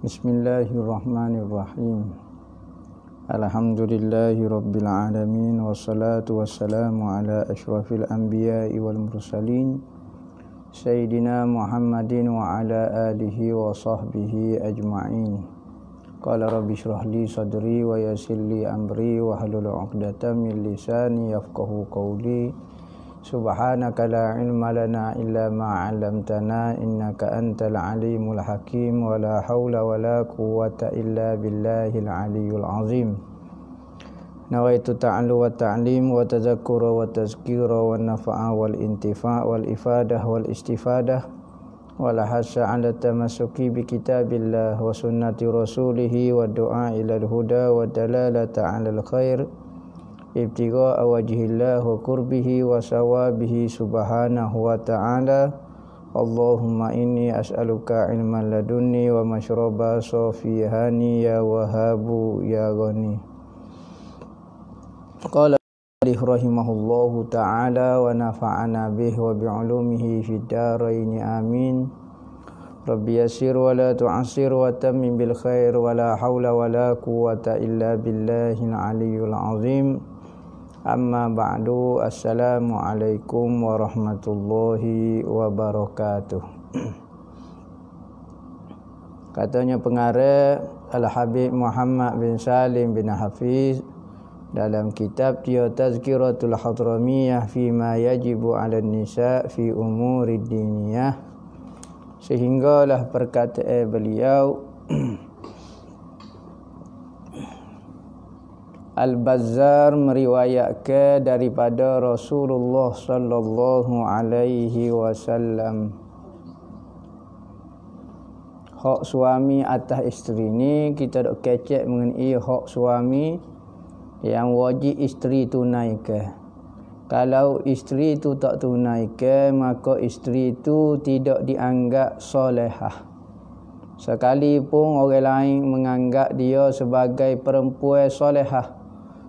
Bismillahirrahmanirrahim. Alhamdulillahi rabbil alamin, wassalatu wassalamu ala asyrafil anbiya'i wal mursalin Sayyidina Muhammadin wa ala alihi wa sahbihi ajma'in. Qala rabbi shrah li sadri wa yassir li amri wa hlul 'uqdatam min lisani yafqahu qawli. Subhanaka la ilma lana illa ma 'allamtana innaka antal alimul hakim wa la haula wa la quwwata illa billahil aliyyil azim. Nawaitu ta'allu wa ta'lim wa tadhakkura wa tazkira wa nafa'a wal intifa' wal ifadah wal istifadah wal hasa 'ala tamassuki bi kitabillah wa sunnati rasulih wa du'a ila al-huda wa dalalata 'ala al-khair ibtigha'a wajhillah wa qurbihi wa sawabihi subhanahu wa ta'ala. Allahumma inni as'aluka ilman ladunni wa mashraba safihani ya wahabu ya ghani. Qala rahimahullahu ta'ala wa nafa'ana bihi wa bi'ulumihi fid dharain amin. Rabbi yassir wa la tu'assir wa tammim bil khair wa la hawla wa la quwwata illa billahil aliyyil azim. Amma ba'du, assalamualaikum warahmatullahi wabarakatuh. Katanya pengarang Al-Habib Muhammad bin Salim bin Hafiz dalam kitab dia Tazkiratul Hadramiyah fima yajibu 'ala nisa fi umuri diniyah, sehinggalah perkataan beliau Al-Bazzar meriwayatkan daripada Rasulullah sallallahu alaihi wasallam, hak suami atas isteri ni kita dok kecek mengenai hak suami yang wajib isteri tunaikan. Kalau isteri itu tak tunaikan, maka isteri itu tidak dianggap solehah. Sekalipun orang lain menganggap dia sebagai perempuan solehah,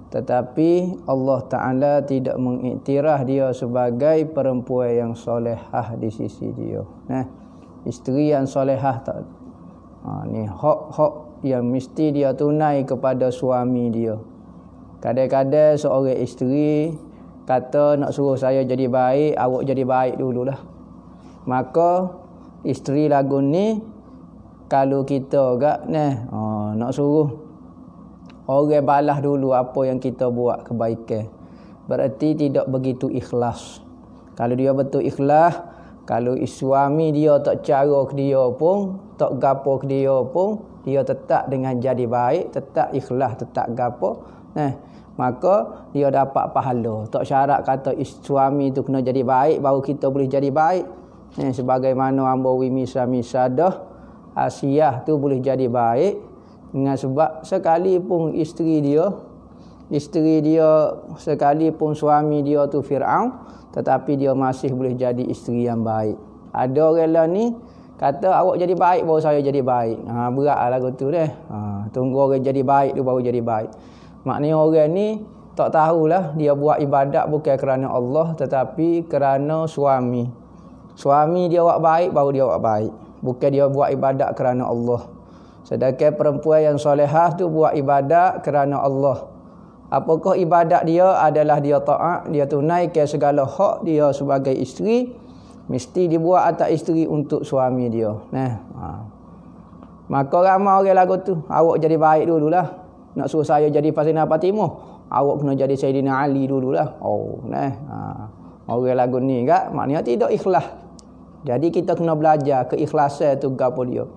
tetapi Allah Ta'ala tidak mengiktiraf dia sebagai perempuan yang solehah di sisi dia. Isteri yang solehah tak. Ni hak-hak yang mesti dia tunai kepada suami dia. Kadang-kadang seorang isteri kata nak suruh saya jadi baik, awak jadi baik dululah. Maka isteri lagu ni kalau kita agak nak suruh orang balas dulu apa yang kita buat kebaikan, berarti tidak begitu ikhlas. Kalau dia betul ikhlas, kalau suami dia tak cara ke dia pun, tak gapo ke dia pun, dia tetap dengan jadi baik, tetap ikhlas, tetap gapo, maka dia dapat pahala. Tak syarat kata suami tu kena jadi baik baru kita boleh jadi baik. Sebagaimana ambawi misa-misa dah Asiyah tu boleh jadi baik dengan sebab sekalipun isteri dia sekalipun suami dia tu Fir'aun, tetapi dia masih boleh jadi isteri yang baik. Ada orang lah ni kata awak jadi baik baru saya jadi baik. Berat lah lagu tu deh. Tunggu orang jadi baik tu baru jadi baik. Maknanya orang ni tak tahulah dia buat ibadat bukan kerana Allah, tetapi kerana suami. Suami dia buat baik baru dia buat baik, bukan dia buat ibadat kerana Allah. Sedangkan perempuan yang solehah tu buat ibadat kerana Allah. Apakah ibadat dia? Adalah dia taat, dia tunaikan segala hak dia sebagai isteri, mesti dibuat atas isteri untuk suami dia. Maka ramai orang lagu tu, awak jadi baik dululah. Nak suruh saya jadi Fatimah Fatimah, awak kena jadi Sayyidina Ali dululah. Orang lagu ni kan maknanya tidak ikhlas. Jadi kita kena belajar keikhlasan tu gapo dia.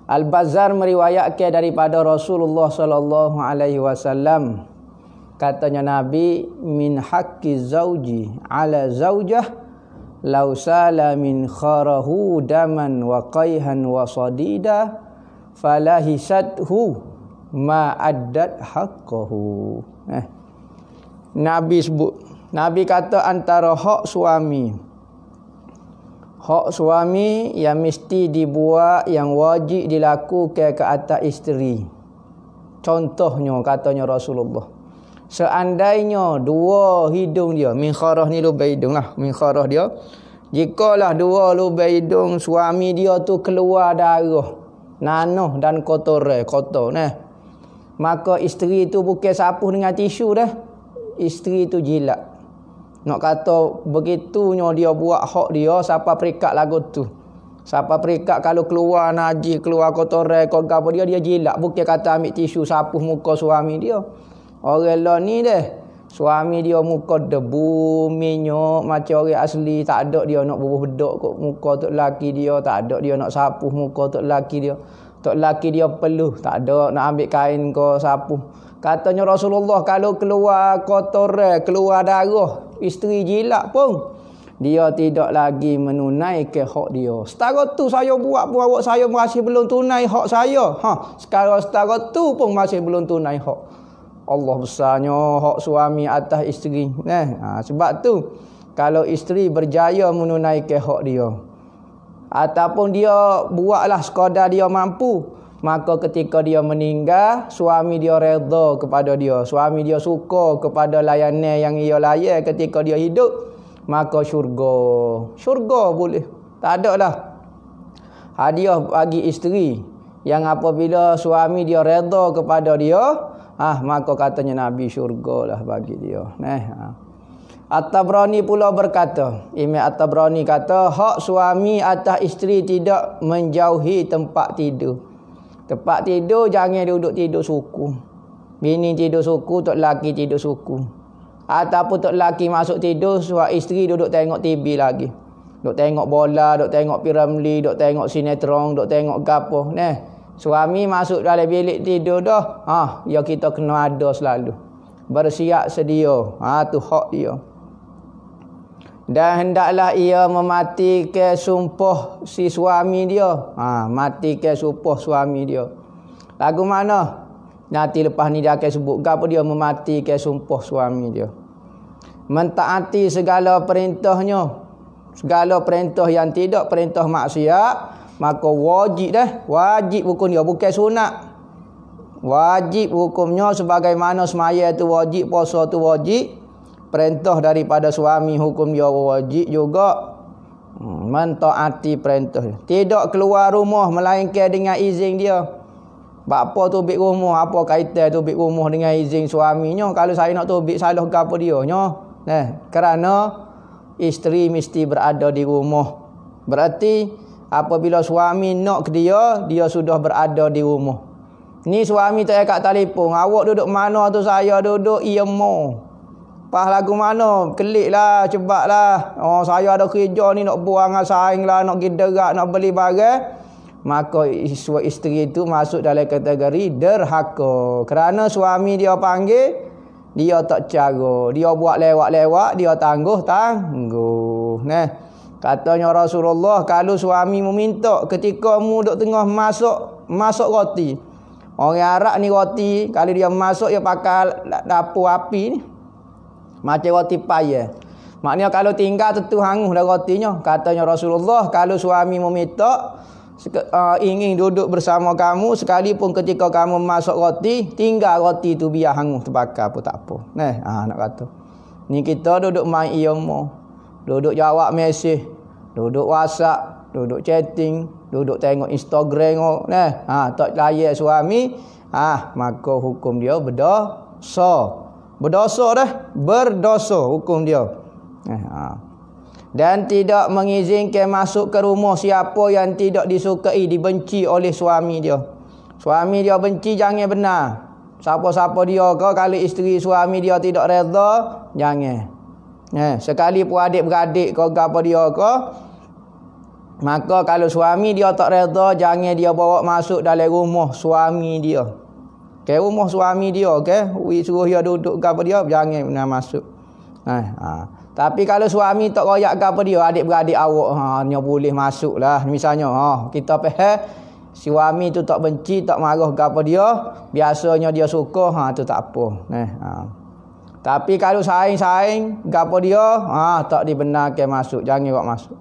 Al-Bazzar meriwayatkan daripada Rasulullah sallallahu alaihi wasallam, katanya Nabi, min haqqi zauji ala zaujah law sala min kharahu daman wa qayhan wa sadida falahisathu ma addat haqqahu. Nabi sebut, Nabi kata antara hak suami yang mesti dibuat, yang wajib dilakukan ke atas isteri. Contohnya katanya Rasulullah, seandainya dua hidung dia, min kharah ni lubang hidung lah, min kharah dia Jikalah dua lubang hidung suami dia tu keluar darah, nanuh dan kotor, maka isteri tu bukan sapuh dengan tisu dah. Isteri tu jilat. Nak kata begitunya dia buat hak dia, siapa perikat lagu tu. Siapa perikat kalau keluar najis, keluar kotor, apa dia jilat. Bukan kata ambil tisu sapuh muka suami dia. Orang lah ni dah. Suami dia muka debu, minyak macam orang asli. Tak ada dia nak bubuh bedak kat muka tok lelaki dia. Tak ada dia nak sapuh muka tok lelaki dia. Tok lelaki dia peluh. Tak ada nak ambil kain ke sapuh. Katanya Rasulullah kalau keluar kotor, keluar darah, isteri jilat pun, dia tidak lagi menunaikan hak dia. Setara tu saya buat pun awak saya masih belum tunai hak saya. Sekarang setara tu pun masih belum tunai hak. Allah besarnya hak suami atas isteri. Sebab tu kalau isteri berjaya menunaikan hak dia, ataupun dia buatlah sekadar dia mampu, maka ketika dia meninggal, suami dia redha kepada dia, suami dia suka kepada layanan yang ia layan ketika dia hidup, maka syurga boleh. Tak ada lah hadiah bagi isteri yang apabila suami dia redha kepada dia, maka katanya Nabi syurga lah bagi dia. At-Tabrani pula berkata, Imam At-Tabrani kata, hak suami atas isteri tidak menjauhi tempat tidur. Tempat tidur jangan duduk tidur suku. Bini tidur suku, tok lelaki tidur suku. Ataupun tok lelaki masuk tidur, suami isteri duduk tengok TV lagi. Duduk tengok bola, duduk tengok Piramli, duduk tengok sinetron, duduk tengok gapo. Suami masuk dalam bilik tidur dah. Ya kita kena ada selalu. Bersiap sedia. Tu hak dia. Dan hendaklah ia mematikan sumpah si suami dia. Matikan sumpah suami dia. Lagu mana? Nanti lepas ni dia akan sebut gapo dia mematikan sumpah suami dia. Mentaati segala perintahnya. Segala perintah yang tidak perintah maksiat, maka wajib hukum dia, bukan sunat. Wajib hukumnya sebagaimana semaya tu wajib, puasa tu wajib, perintah daripada suami hukum dia wajib juga. Mentaati perintah. Tidak keluar rumah melainkan dengan izin dia. Bapa tu tubik rumah, apa kaitan tubik rumah dengan izin suaminya? Kalau saya nak tubik salah ke apa dia nya? Kerana isteri mesti berada di rumah. Berarti apabila suami nak ke dia, dia sudah berada di rumah. Ni suami tak kat telefon, awak duduk mana tu, saya duduk Iemo. Pas lagu mana? Kelik lah, cepat lah. Saya ada kerja ni, nak buang saing lah, nak pergi derak, nak beli barang. Maka isteri itu masuk dalam kategori derhaka. Kerana suami dia panggil, dia tak cara. Dia buat lewat-lewat, dia tangguh. Katanya Rasulullah, kalau suami meminta ketika mu duk tengah masak roti. Orang Arab ni roti, kalau dia masak dia pakai dapur api ni. Macam roti payah. Maknanya kalau tinggal tentu hangus dah rotinya. Katanya Rasulullah, kalau suami meminta ingin duduk bersama kamu, sekalipun ketika kamu masak roti, tinggal roti tu biar hangus terbakar pun tak apa. Nak kata. Ni kita duduk main Iomo, duduk jawab mesej, duduk WhatsApp, duduk chatting, duduk tengok Instagram. Tak layan suami, maka hukum dia berdosa. Berdosa hukum dia. Dan tidak mengizinkan masuk ke rumah siapa yang tidak disukai, dibenci oleh suami dia. Suami dia benci, jangan benar. Siapa-siapa dia ke, kalau isteri suami dia tidak redha, jangan. Sekalipun adik-beradik ke apa dia ke, maka kalau suami dia tak redha, jangan dia bawa masuk dalam rumah suami dia. Rumah suami dia, suruh dia duduk ke apa dia, jangan benar masuk. Tapi kalau suami tak royak ke apa dia, adik-beradik awak hanya boleh masuk lah. Misalnya kita faham suami tu tak benci, tak marah ke apa dia, biasanya dia suka, tu tak apa. Tapi kalau saing-saing ke apa dia, tak dibenarkan masuk, jangan buat masuk.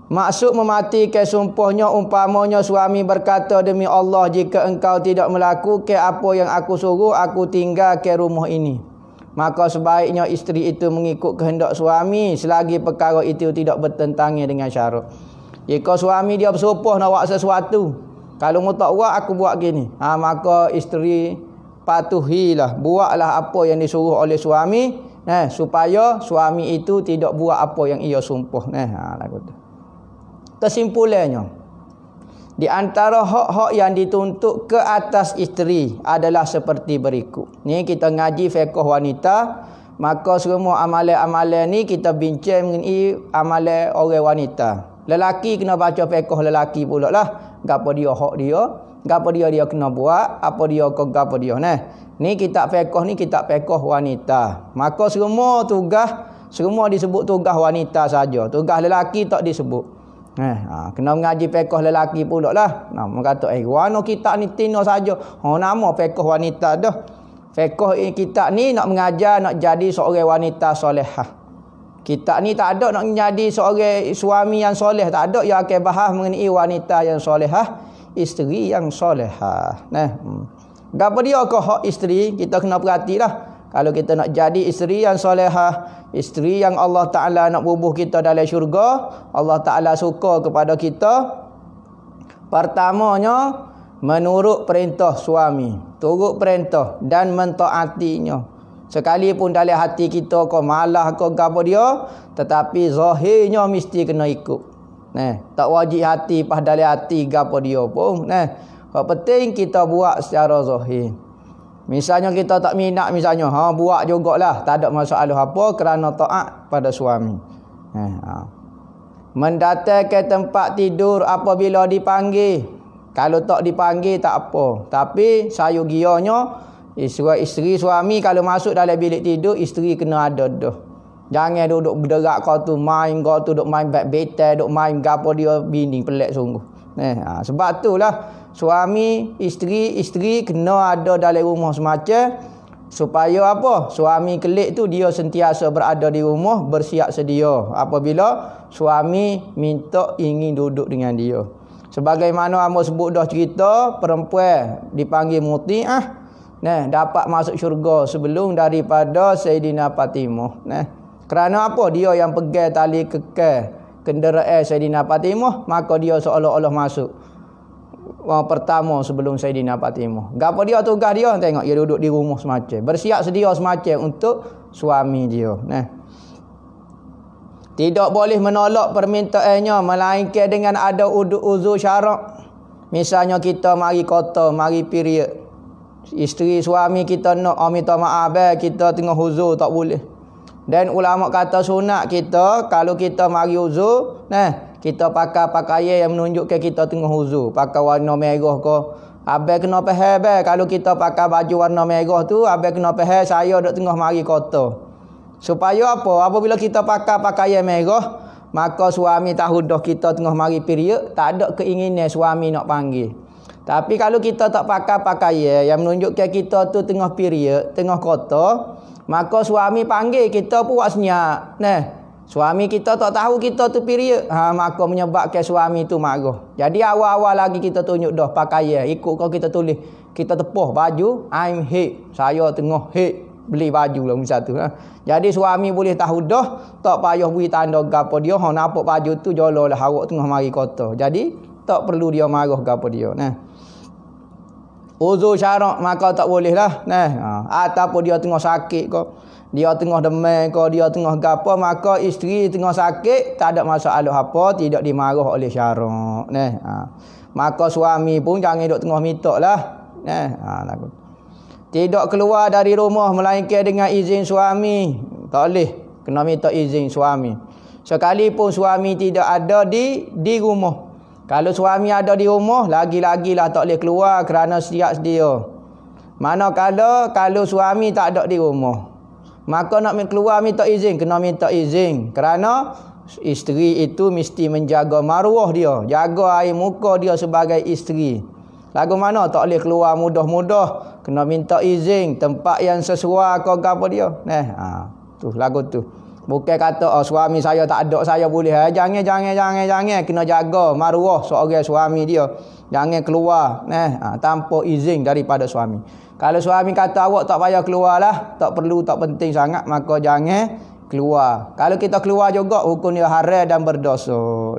Maksud mematikan sumpahnya umpamanya suami berkata, demi Allah jika engkau tidak melakukan apa yang aku suruh, aku tinggalkan rumah ini. maka sebaiknya isteri itu mengikut kehendak suami selagi perkara itu tidak bertentangan dengan syarat. Jika suami dia bersumpah nak buat sesuatu, kalau mu tak buat aku buat gini, maka isteri patuhilah, buatlah apa yang disuruh oleh suami, supaya suami itu tidak buat apa yang ia sumpah. Lagu tu. Kesimpulannya, di antara hak-hak yang dituntut ke atas isteri adalah seperti berikut. Ni kita ngaji fiqh wanita, maka semua amalan-amalan ni kita bincang mengenai amalan orang wanita. Lelaki kena baca fiqh lelaki pula lah. Gapo dia hak dia, gapo dia kena buat, apa dia ke gapo dia. Ni kitab fiqh ni kitab fiqh wanita. Maka semua disebut tugas wanita saja. Tugas lelaki tak disebut. Kena mengaji fiqh lelaki pula lah. Kata warna kitab ni tina saja. Nama fiqh wanita dah. Fiqh kitab ni nak mengajar nak jadi seorang wanita solehah. Kitab ni tak ada nak menjadi seorang suami yang soleh, tak ada. Yang akan bahas mengenai wanita yang solehah, isteri yang solehah. Gapo dia ke hak isteri, kita kena perhatilah. Kalau kita nak jadi isteri yang solehah, isteri yang Allah Ta'ala nak bubuh kita dalam syurga, Allah Ta'ala suka kepada kita, pertamanya menurut perintah suami, turut perintah dan mentaatinya. Sekalipun dalam hati kita kau malah kau gapo dia, tetapi zahirnya mesti kena ikut. Tak wajib hati pas dalam hati gapo dia pun. Yang penting kita buat secara zahir. Misalnya kita tak minat misalnya, buat jugalah, tak ada masalah apa kerana taat pada suami. Mendatangkan tempat tidur apabila dipanggil. Kalau tak dipanggil tak apa. Tapi sayugianya isteri suami kalau masuk dalam bilik tidur, isteri kena ada dah. Jangan duduk berderak kau tu main, kau tu duduk main badminton, duduk main gapo dia, bini pelik sungguh. Sebab itulah suami, isteri kena ada dalam rumah semacam supaya apa? Suami kelik tu dia sentiasa berada di rumah bersiap sedia apabila suami minta ingin duduk dengan dia. Sebagaimana hamba sebut dah cerita, perempuan dipanggil muti'ah, dapat masuk syurga sebelum daripada Sayyidina Fatimah. Kerana apa? Dia yang pegang tali kekal kenderaan Sayyidina Fatimah, maka dia seolah-olah masuk pertama sebelum Sayyidina Fatimah. Gapo dia tugas dia? Tengok dia duduk di rumah semacam, bersiap sedia semacam untuk suami dia. Tidak boleh menolak permintaannya melainkan dengan ada uzur syarak. Misalnya kita mari kota, mari period, isteri suami kita nak minta maaf, kita tengah uzur tak boleh. Dan ulama kata sunat kita kalau kita mari uzur, kita pakai pakaian yang menunjukkan kita tengah uzur. Pakai warna merah ke, abang kena faham kalau kita pakai baju warna merah tu, abang kena faham saya duk tengah mari kota. Supaya apa? Apabila kita pakai pakaian merah, maka suami tahu dah kita tengah mari period, tak ada keinginan suami nak panggil. Tapi kalau kita tak pakai pakaian yang menunjukkan kita tu tengah period, tengah kota, maka suami panggil kita pun buat senyap. Suami kita tak tahu kita tu period, maka menyebabkan suami tu marah. Jadi awal-awal lagi kita tunjuk dah pakaian, ikut kau kita tulis, kita tepuh baju I'm head, saya tengah head, beli baju lah macam tu. Jadi suami boleh tahu dah, tak payah beri tanda gapo dia, nampak baju tu jolalah awak tengah mari kota. Jadi tak perlu dia marah gapo dia. Uzur syarak maka tak boleh lah. Ataupun dia tengah sakit ke, dia tengah demam ke, dia tengah gapo, maka isteri tengah sakit tak ada masalah apa, tidak dimarah oleh syarak. Maka suami pun jangan duk tengah minta lah. Tidak keluar dari rumah melainkan dengan izin suami. Tak boleh, kena minta izin suami. Sekalipun suami tidak ada di rumah. Kalau suami ada di rumah, lagi-lagilah tak boleh keluar kerana siap sedia. Manakala kalau suami tak ada di rumah, maka nak keluar minta izin, kena minta izin. Kerana isteri itu mesti menjaga maruah dia, jaga air muka dia sebagai isteri. Lagu mana tak boleh keluar mudah-mudah, kena minta izin tempat yang sesuai kau gapo dia. Tu lagu tu. Bukan kata suami saya tak ada, saya boleh. Jangan kena jaga maruah seorang suami dia. Jangan keluar tanpa izin daripada suami. Kalau suami kata awak tak payah keluarlah, tak perlu, tak penting sangat, maka jangan keluar. Kalau kita keluar juga hukum dia haram dan berdosa.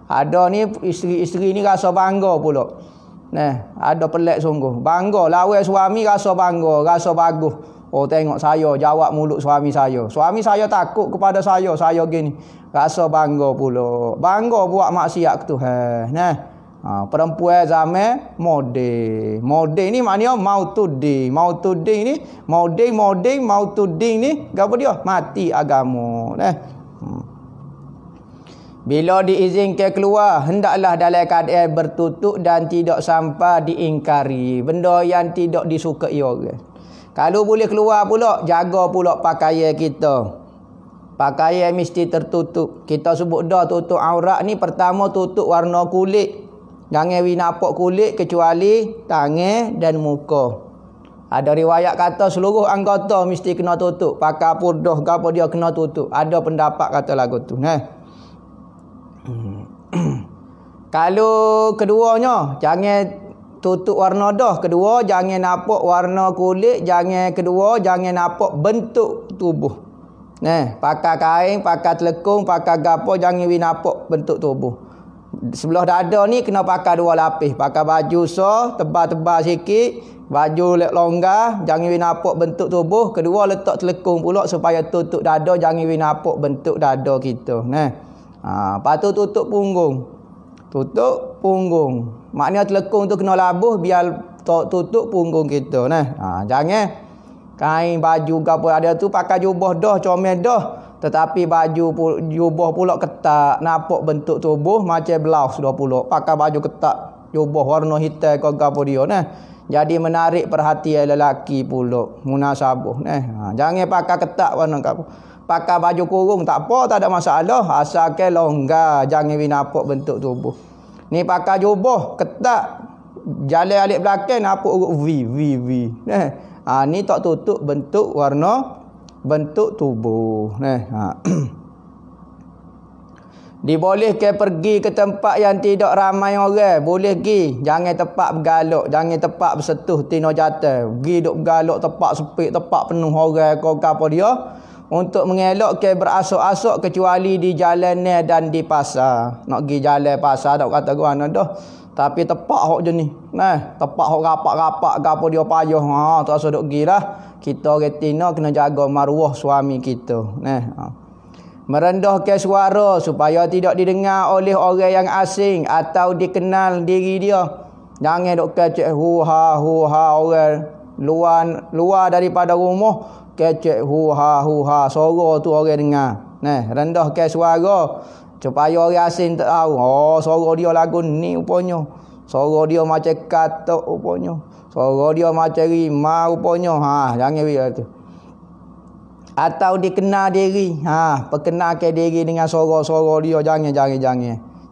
Ada ni isteri-isteri ni rasa bangga pula. Ada pelik sungguh. Bangga lawan suami, rasa bangga, rasa bagus. Oh, tengok saya jawab mulut suami saya. Suami saya takut kepada saya gini. Rasa bangga pula. Bangga buat maksiat tu. Perempuan zaman moden. Moden ni maknanya mautudin. Mautudin ni moden mautudin ni apa dia? Mati agama. Bila diizinkan keluar, hendaklah dalam keadaan bertutup dan tidak sampai diingkari. Benda yang tidak disukai orang. Kalau boleh keluar pula, jaga pula pakaian kita. Pakaian mesti tertutup. Kita sebut dah tutup aurat ni, pertama tutup warna kulit. Jangan nampak kulit kecuali tangan dan muka. Ada riwayat kata seluruh anggota mesti kena tutup. Pakai purdah ke apa dia kena tutup. Ada pendapat kata lagu tu. Kalau keduanya, jangan tutup warna dah. Kedua, jangan nampak warna kulit. Kedua, jangan nampak bentuk tubuh. Pakai kain, pakai telekung, pakai gapo, jangan nampak bentuk tubuh. Sebelah dada ni kena pakai 2 lapis. Pakai baju tebal-tebal sikit, baju longgar, jangan nampak bentuk tubuh. Kedua, letak telekung pula supaya tutup dada, jangan nampak bentuk dada kita. Lepas tu tutup punggung. Tutup punggung. Maknanya telekung tu kena labuh biar tutup punggung kita. Jangan kain baju ke apa ada tu pakai jubah dah, comel dah. Tetapi jubah pula ketat, nampak bentuk tubuh macam blouse dah pula. Pakai baju ketat, jubah warna hitam ke apa dia. Jadi menarik perhatian lelaki pula. Munasabah. Jangan pakai ketat warna ke apa. Pakai baju kurung tak apa, tak ada masalah. Asalkan longgar, jangan nampak bentuk tubuh. Ni pakai jubah ketat, jalan alik belakang nampak urut V. Ni tak tutup bentuk warna, bentuk tubuh. Dibolehkan pergi ke tempat yang tidak ramai orang. Boleh pergi. Jangan tempat bergalak, jangan tempat bersetuh tino jatuh. Pergi duk bergalak tempat sepik, tempat penuh orang ke apa dia. Untuk mengelakkan berasuk-asuk kecuali di jalan dan di pasar. Nak pergi jalan pasar tak kata gua dah. Tapi tepak hok je ni. Tepak hok rapak-rapak ke apa dia payah. Tak usah duk pergilah. Kita retina kena jaga maruah suami kita. Merendahkan suara supaya tidak didengar oleh orang yang asing atau dikenal diri dia. Jangan duk kecek hu-ha orang luar daripada rumah. Kecek hu-ha suara tu orang dengar. Rendahkan suara supaya orang asing tak tahu. Suara dia lagu ni rupanya. Suara dia macam katak rupanya. Suara dia macam rimau rupanya. Jangan bila tu. Atau dikenal diri. Perkenalkan diri dengan suara-suara dia. Jangan.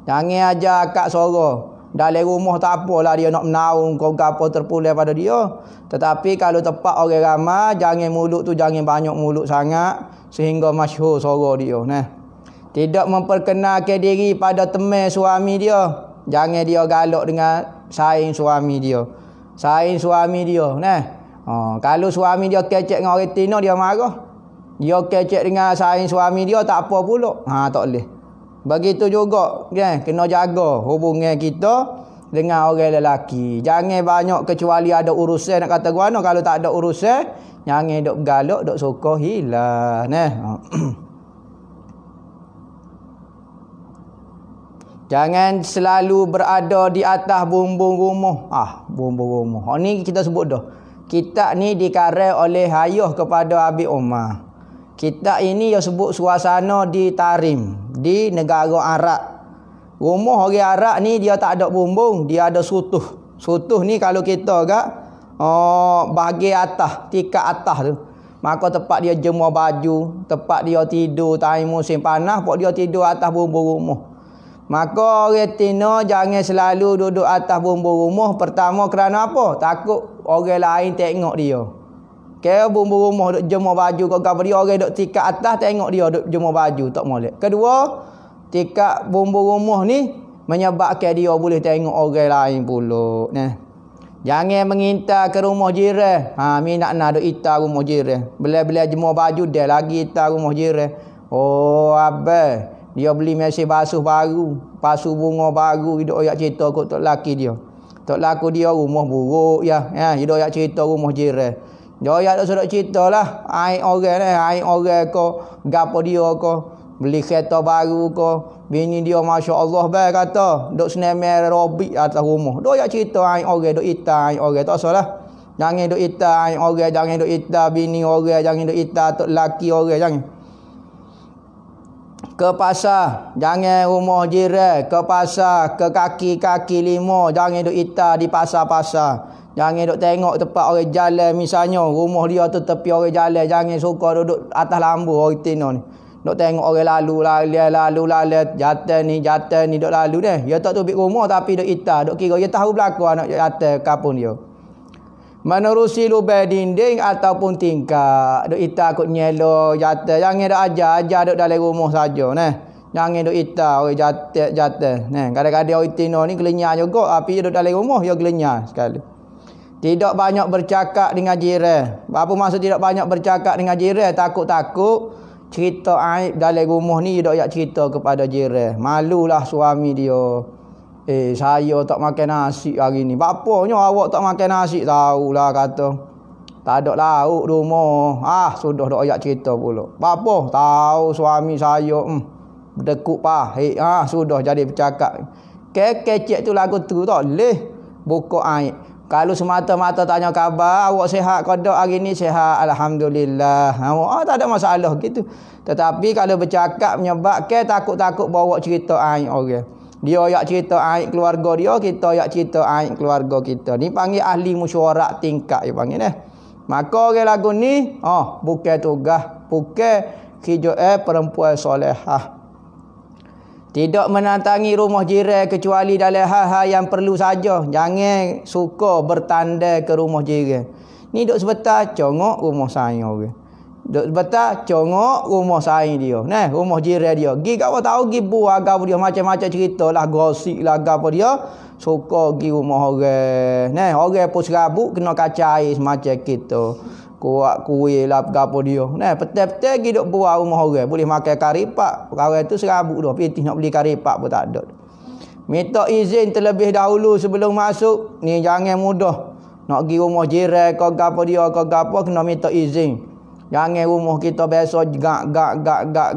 Jangan ajar akak suara. Dalam rumah tak apalah dia nak menaung kau apa terpulang pada dia. Tetapi kalau tempat orang ramai, jangan mulut tu jangan banyak mulut sangat sehingga masyhur suara dia. Tidak memperkenalkan diri pada teman suami dia. Jangan dia galak dengan saing suami dia. Kalau suami dia kecek dengan orang Tino, dia marah. Dia kecek dengan saing suami dia tak apa pula. Tak boleh. Begitu juga kena jaga hubungan kita dengan orang lelaki. Jangan banyak kecuali ada urusan nak kata gua. Kalau tak ada urusan, jangan duk galak, duk suka hilang. Jangan selalu berada di atas bumbung rumah. Bumbung rumah. Ni kita sebut dah. Kitab ni dikarang oleh ayah kepada Abi Umar. Kitab ini yang sebut suasana di Tarim, di negara Arab. Rumah orang Arab ni dia tak ada bumbung, dia ada sutuh. Sutuh ni kalau kita bahagian atas, tingkat atas tu. Maka tempat dia jemur baju, tempat dia tidur time musim panas, pok dia tidur atas bumbung rumah. Maka orang Tino jangan selalu duduk atas bumbung rumah. Pertama kerana apa? Takut orang lain tengok dia. Kira bumbu rumah duk jemur baju kau gapo dia orang duk tingkat atas tengok dia duk jemur baju tak molek. Kedua, tingkat bumbu rumah ni menyebabkan dia boleh tengok orang lain pula. Nah. Jangan mengintar ke rumah jiran. Minat nak duk itar rumah jiran. Bela-bela jemur baju dia lagi itar rumah jiran. Oh, abang. Dia beli mesin basuh baru, basuh bunga baru, hidup ayak cerita kot tok laki dia. Tok laku dia rumah buruk ya. Hidup ayak cerita rumah jiran. Dia ayak tak sudah cerita lah. Air orang ko gapo dia ko beli kereta baru ko. Bini dia masya-Allah baik kata, duk senemer robik atas rumah. Dia ayak cerita air orang duk itar air orang tak salah. Jangan duk itar air orang, jangan duk itar bini orang, jangan duk itar tok laki orang jangan. Ke pasar, jangan rumah jiran, ke pasar, ke kaki-kaki lima, jangan duk itar di pasar-pasar. Jangan duk tengok tempat orang jalan misalnya, rumah dia tu tepi orang jalan, jangan suka duduk atas lambu orang tino ni. Duk tengok orang lalu jatuh ni duk lalu deh. Dia tak tubik rumah tapi duk itar, duk kira dia tahu berlaku anak jatuh kapun dia. Menerusi lubang dinding ataupun tingkap. Duk itar kot nyelo jatuh. Jangan duk ajar duk dalam rumah saja nah. Jangan duk itar orang jatuh. Nah, kadang-kadang orang tino ni gelenyar juga tapi dia duk dalam rumah dia gelenyar sekali. Tidak banyak bercakap dengan jiran. Apa maksud tidak banyak bercakap dengan jiran? Takut-takut cerita aib dalam rumah ni dia dak cerita kepada jiran. Malulah suami dia. Saya tak makan nasi hari ni. Bapaknya awak tak makan nasi, tahulah kata. Tak ada lauk rumah. Sudah dak ayak cerita pula. Bapa tahu suami saya dekuk pahit. Sudah jadi bercakap. Kecek tu lagu tu tak leh buka aib. Kalau semata-mata tanya khabar, awak sihat ke tak hari ni? Sihat, alhamdulillah. Tak ada masalah gitu. Tetapi kalau bercakap menyebabkan takut-takut bawa cerita aib orang. Dia ayak cerita aib keluarga dia, kita ayak cerita aib keluarga kita. Ni panggil ahli mesyuarat tingkat dia panggil ni. Maka orang lagu ni, bukan tugas, bukan kerja perempuan solehah. Tidak menantangi rumah jiran kecuali dalam hal-hal yang perlu saja. Jangan suka bertanda ke rumah jiran. Ni duk sebentar congok rumah saya orang. Duk sebentar congok rumah saya dia. Nah, rumah jiran dia. Gi kat tahu gi buah agak dia macam-macam ceritalah, gosip lah apa dia. Suka gi rumah orang. Nah, orang pun serabut kena kacai semacam kita. Kuat kuih lah apa dia. Nah, petai-petai pergi duk buah rumah orang. Boleh makan karipak. Orang tu serabut dah. Pitih nak beli karipak pun tak ada. Minta izin terlebih dahulu sebelum masuk. Ni jangan mudah. Nak pergi rumah jiran ke apa dia ke apa kena minta izin. Jangan rumah kita biasa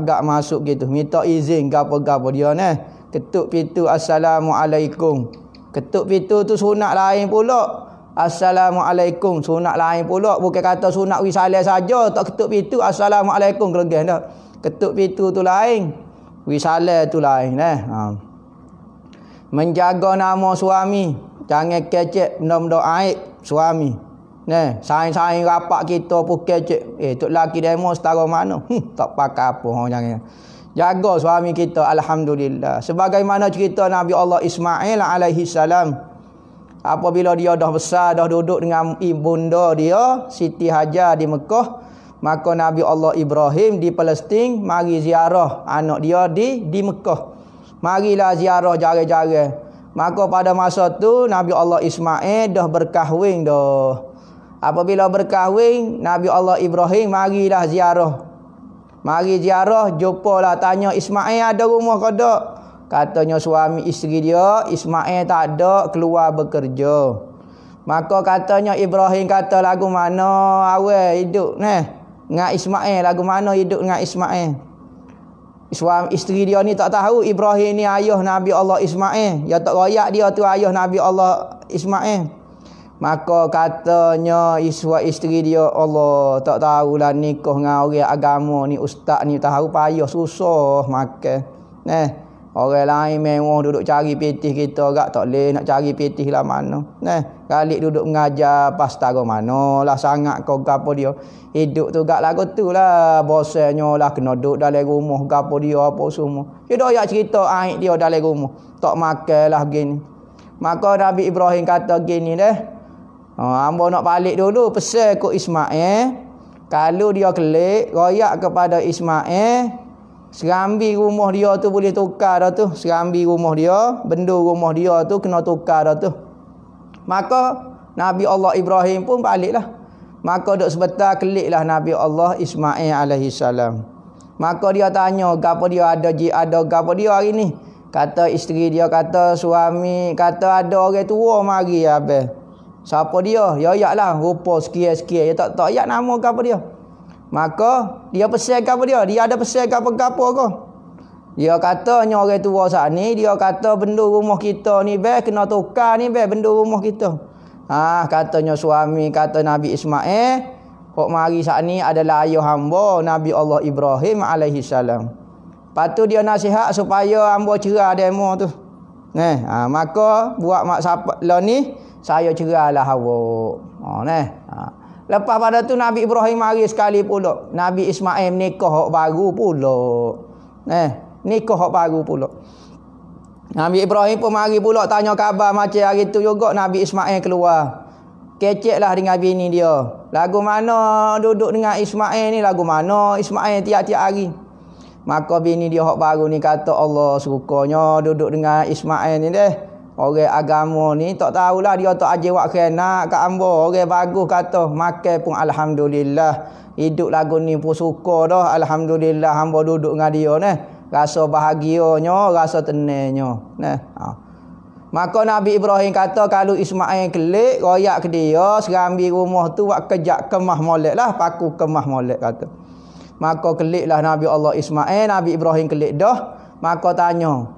gak masuk gitu. Minta izin ke apa dia nah. Ketuk pintu assalamualaikum. Ketuk pintu tu sunat lain pula. Assalamualaikum sunat lain pula, bukan kata sunat wisalah saja tak ketuk pintu assalamualaikum geregan dah. Ketuk pintu tu lain, wisalah tu lain Menjaga nama suami, jangan kecek benda-benda aib suami. Saing-saing rapat kita pun kecek. Tok laki demo setara mana? Tak pakai apa jangan. Jaga suami kita alhamdulillah. Sebagaimana cerita Nabi Allah Ismail alaihi salam. Apabila dia dah besar, dah duduk dengan ibunda dia, Siti Hajar di Mekah, maka Nabi Allah Ibrahim di Palestin mari ziarah anak dia di Mekah. Marilah ziarah jari-jari. Maka pada masa tu Nabi Allah Ismail dah berkahwin dah. Apabila berkahwin, Nabi Allah Ibrahim marilah ziarah. Mari ziarah, jumpalah tanya Ismail ada rumah ke tak? Katanya suami isteri dia, Ismail tak ada, keluar bekerja. Maka katanya Ibrahim kata lagu mana awal hidup dengan Ismail, lagu mana hidup dengan Ismail. Suami isteri dia ni tak tahu Ibrahim ni ayah Nabi Allah Ismail. Dia tak royak dia tu ayah Nabi Allah Ismail. Maka katanya isteri dia, Allah tak tahulah nikah dengan orang agama ni, ustaz ni tahu payah susah makan. Orang lain mewah duduk cari pitih kita agak tak boleh nak cari pitih lah mana. Kali duduk mengajar pas taruh mana lah sangat kau gapo dia. Hidup tu gak lagu tu lah. Bosannya lah kena duduk dalam rumah gapo dia apa semua. Dia dah cerita aib dia dalam rumah. Tak makan lah gini. Maka Nabi Ibrahim kata gini deh. Hamba nak balik dulu pesan kok Ismail. Kalau dia kelik royak kepada Ismail, serambi rumah dia tu boleh tukar dah tu. Serambi rumah dia, benda rumah dia tu kena tukar dah tu. Maka Nabi Allah Ibrahim pun baliklah. Maka duk sebentar keliklah Nabi Allah Ismail alaihi salam. Maka dia tanya, gapo dia ada gapo dia hari ni? Kata isteri dia, kata suami, kata ada orang tua mari abang. Siapa dia? Ya yaklah, rupa sekian-sekian. Dia tak yak nama gapo dia. Maka dia pesan gapo dia? Dia ada pesan gapo-gapo ke? Dia kata nya orang tua sat ni, dia kata benda rumah kita ni be kena tukar ni be benda rumah kita. Katanya suami, kata Nabi Ismail, hok mari sat ni adalah ayah hamba Nabi Allah Ibrahim alaihi salam. Patu dia nasihat supaya hamba cerah demo tu. Maka buat mak siapa lah ni saya cerahlah awak. Lepas pada tu Nabi Ibrahim mari sekali pula. Nabi Ismail nikah hok baru pula. Nikah hok baru pula. Nabi Ibrahim pun mari pula tanya khabar macam hari tu juga Nabi Ismail keluar. Keceklah dengan bini dia. Lagu mana duduk dengan Ismail ni, lagu mana Ismail tiap-tiap hari. Maka bini dia hok baru ni kata Allah sukanya duduk dengan Ismail ni deh. Orang agama ni tak tahulah dia tak ajar wak kena kat hamba. Orang bagus kata makan pun alhamdulillah. Hidup lagu ni pun suka dah. Alhamdulillah hamba duduk dengan dia ni. Rasa bahagianya, rasa tenangnya. Maka Nabi Ibrahim kata kalau Ismail kelik royak ke dia, serambi rumah tu buat kejak kemah molek lah, paku kemah molek kata. Maka keliklah Nabi Allah Ismail, Nabi Ibrahim kelik dah. Maka tanya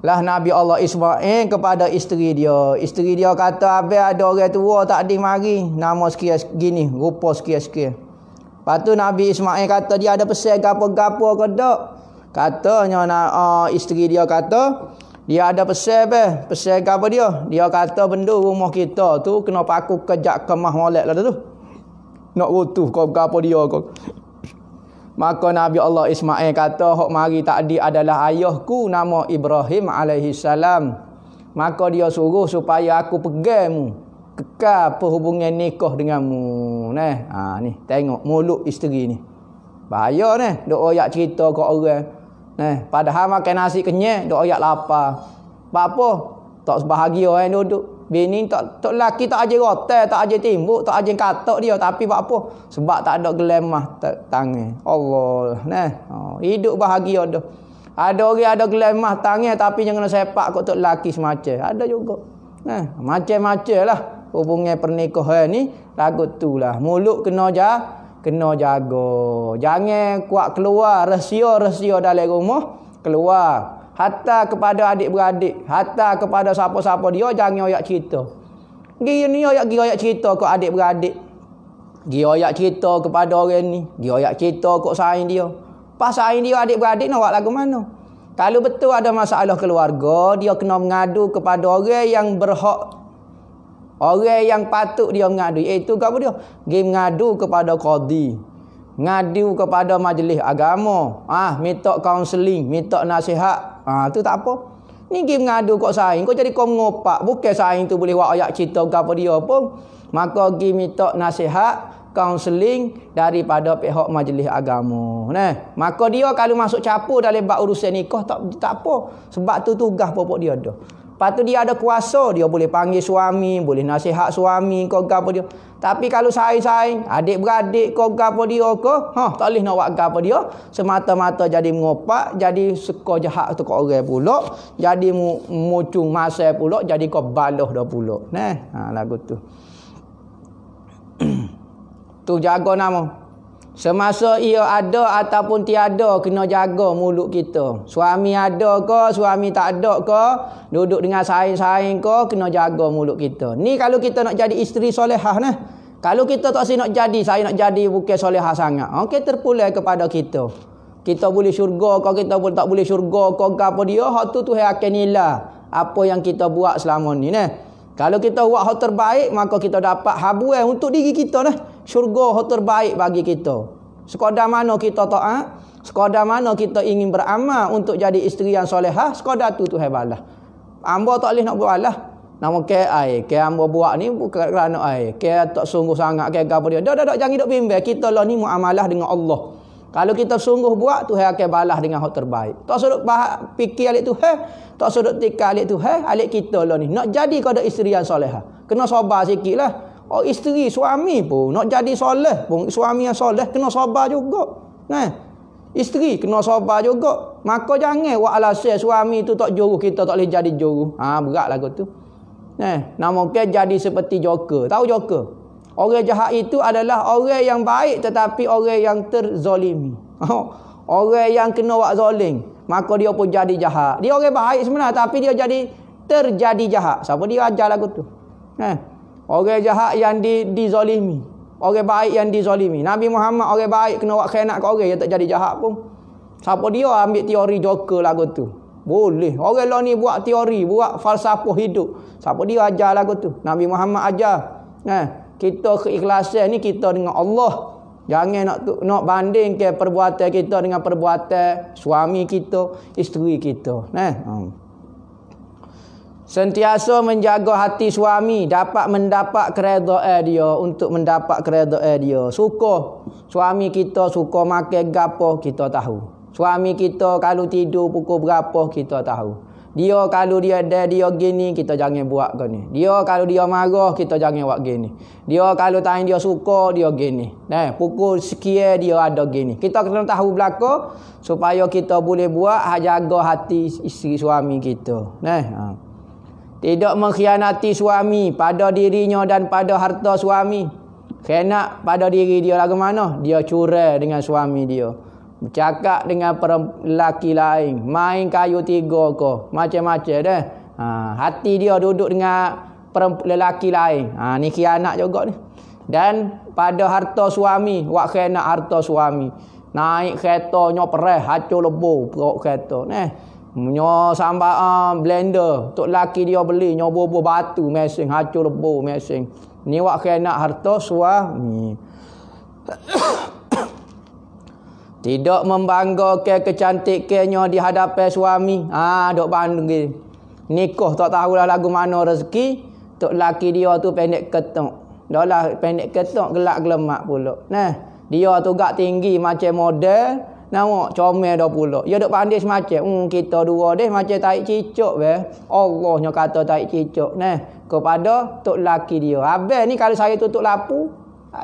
lah Nabi Allah Ismail kepada isteri dia. Isteri dia kata, "Abang ada orang tua tak ada mari, nama sekian gini, rupa sekian-sekian." Lepas tu Nabi Ismail kata dia ada pesan gapo-gapo ke tak? Katanya isteri dia kata dia ada pesan be. Pesan gapo dia? Dia kata benda rumah kita tu kena paku kejak kemah molek lah tu. Nak rutuh kau gapo dia kau. Maka Nabi Allah Ismail kata hok mari takdi adalah ayahku nama Ibrahim alaihi salam. Maka dia suruh supaya aku pegangmu, kekal perhubungan nikah denganmu. Ni tengok mulut isteri ni. Bahaya ni, dok oyak cerita kat orang. Padahal makan nasi kenyang, dok oyak lapar. Apa? Tak sebahagia duduk. Bini tak laki tak ajar rotai, tak ajar timbuk, tak ajar katak dia, tapi buat apa? Sebab tak ada gelemah tangan. Allah, hidup bahagia dah. Ada orang ada gelemah tangan tapi jangan kena sepak kok tok laki semacam. Ada juga. Macam-macam lah hubungan pernikahan ni lagu tu lah. Mulut kena jaga. Jangan kuat keluar rahsia-rahsia dalam rumah keluar. Hatta kepada adik-beradik, hatta kepada siapa-siapa dia jangan oyak cerita. Gini oyak cerita ke adik-beradik. Dia oyak cerita kepada orang ni, dia oyak cerita kok saing dia. Pas saing dia adik-beradik nak buat lagu mana? Kalau betul ada masalah keluarga, dia kena mengadu kepada orang yang berhak. Orang yang patut dia mengadu, iaitu apa dia? Dia mengadu kepada qadi. Ngadu kepada majlis agama, minta kaunseling, minta nasihat, tu tak apa. Ni pergi mengadu kok saing, kau jadi kau mengopak, bukan saing tu boleh buat ayat cerita ke apa dia pun. Maka pergi minta nasihat, kaunseling daripada pihak majlis agama. Maka dia kalau masuk campur dalam bab urusan nikah tak apa, sebab tu tugas pokok dia dah. Lepas tu dia ada kuasa, dia boleh panggil suami, boleh nasihat suami kau gapo dia. Tapi kalau saing-saing, adik-beradik kau gapo dia ke, tak boleh nak buat gapo dia, semata-mata jadi mengopak, jadi suka jahat tu kau orang pula, jadi mucung masa pula, jadi kau baloh dah pula. Lagu tu. Tu jaga nama. Semasa ia ada ataupun tiada, kena jaga mulut kita. Suami ada ke, suami tak ada ke, duduk dengan saing-saing ke, kena jaga mulut kita. Ni kalau kita nak jadi isteri solehah nah. Kalau kita tak nak jadi, saya nak jadi bukan solehah sangat. Okey, terpulang kepada kita. Kita boleh syurga ke, kita pun tak boleh syurga ke, apa dia, hak tu Tuhan akan nilai apa yang kita buat selama ni nah. Kalau kita buat hal terbaik, maka kita dapat habuan untuk diri kita nah. Syurga hal terbaik bagi kita. Sekadar mana kita taat, sekadar mana kita ingin beramal untuk jadi isteri yang solehah, sekadar tu Tuhan balas. Hamba tak boleh nak balas. Nama ke air, ke hamba buat ni bukan kerana air. Ke tak sungguh sangat ke apa dia. Dak jangan duk bimbang. Kita lah ni muamalah dengan Allah. Kalau kita sungguh buat, Tuhan akan balas dengan hak terbaik. Tak sudut fikir alik Tuhan, tak sudut tikar alik Tuhan, alik kita lah ni. Nak jadi kau ada isteri yang solehah. Kena sabar sikitlah. Oh isteri suami pun nak jadi soleh pun, suami yang soleh kena sabar juga. Nah, isteri kena sabar juga. Maka jangan buat alasan suami tu tak juru, kita tak boleh jadi juru. Berat lagu tu. Nah, namun jadi seperti joker. Tahu joker? Orang jahat itu adalah orang yang baik tetapi orang yang terzolimi. Orang yang kena buat zalim, maka dia pun jadi jahat. Dia orang baik sebenarnya tapi dia jadi terjadi jahat. Siapa dia ajar lagu tu? Nah, orang jahat yang dizalimi, orang baik yang dizalimi. Nabi Muhammad orang baik kena buat khianat ke orang yang tak jadi jahat pun. Siapa dia ambil teori joker lagu tu? Boleh. Orang lah ni buat teori, buat falsafah hidup. Siapa dia ajar lagu tu? Nabi Muhammad ajar. Kita keikhlasan ni kita dengan Allah. Jangan nak banding ke perbuatan kita dengan perbuatan suami kita, isteri kita. Sentiasa menjaga hati suami dapat mendapat keredaan dia, untuk mendapat keredaan dia. Suka suami kita suka makan gapo kita tahu. Suami kita kalau tidur pukul berapa kita tahu. Dia kalau dia gini kita jangan buat gini. Dia kalau dia marah kita jangan buat gini. Dia kalau tanya dia suka dia gini. Pukul sekian dia ada gini. Kita kena tahu belaka supaya kita boleh buat jaga hati isteri suami kita. Tidak mengkhianati suami pada dirinya dan pada harta suami. Khianat pada diri dia lagu mana? Dia curang dengan suami dia. Bercakap dengan lelaki lain. Main kayu tiga ke. Macam-macam dah. Hati dia duduk dengan lelaki lain. Ni khianat juga ni. Dan pada harta suami. Wak khianat harta suami. Naik kereta nyopereh. Hacur lebur perut kereta. Nyo sambal blender tok laki dia beli nyobobo batu mesin hacur lebur mesin. Ni wak khianat harta suami. Tidak membanggakan kecantikannya di hadapan suami. Dok bandung gini. Nikah tak tahulah lagu mana rezeki. Tok laki dia tu pendek ketok. Dah lah pendek ketok gelak gelemak pula. Dia tu gak tinggi macam model. Nampak comel dah pula. Dia duk pandai semacam. Kita dua deh macam taik cicak be. Allahnya kata taik cicak. Kepada tok laki dia. Habis ni kalau saya tutup lapu,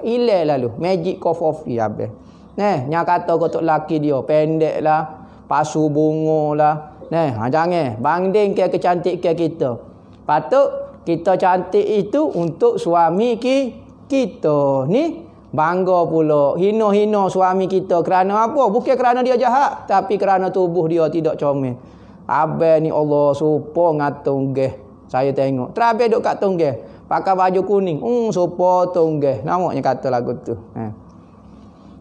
hilang lalu. Magic coffee habis. Nya kata ke tok laki dia, pendek lah, pasu bunga lah. Jangan banding ke kecantikan kita. Patut kita cantik itu untuk suami kita. Ni bangga pula, hina-hina suami kita kerana apa? Bukan kerana dia jahat, tapi kerana tubuh dia tidak comel. Abang ni Allah supo ngatung geh. Saya tengok. Terabe duk kat tunggeh. Pakai baju kuning. Supo tunggeh. Namanya kata lagu tu.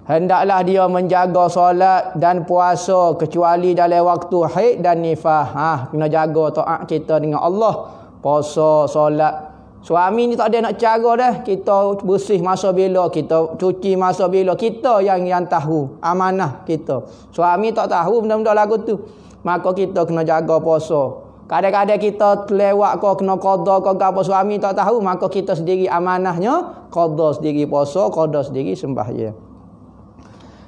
Hendaklah dia menjaga solat dan puasa kecuali dalam waktu haid dan nifas. Kena jaga taat kita dengan Allah. Puasa, solat. Suami ni tak ada nak cara dah. Kita bersih masa bila, kita cuci masa bila. Kita yang tahu amanah kita. Suami tak tahu benda-benda lagu tu. Maka kita kena jaga puasa. Kadang-kadang kita lewat kau kena qada kau apa suami tak tahu, maka kita sendiri amanahnya qada sendiri puasa, qada sendiri sembahyang.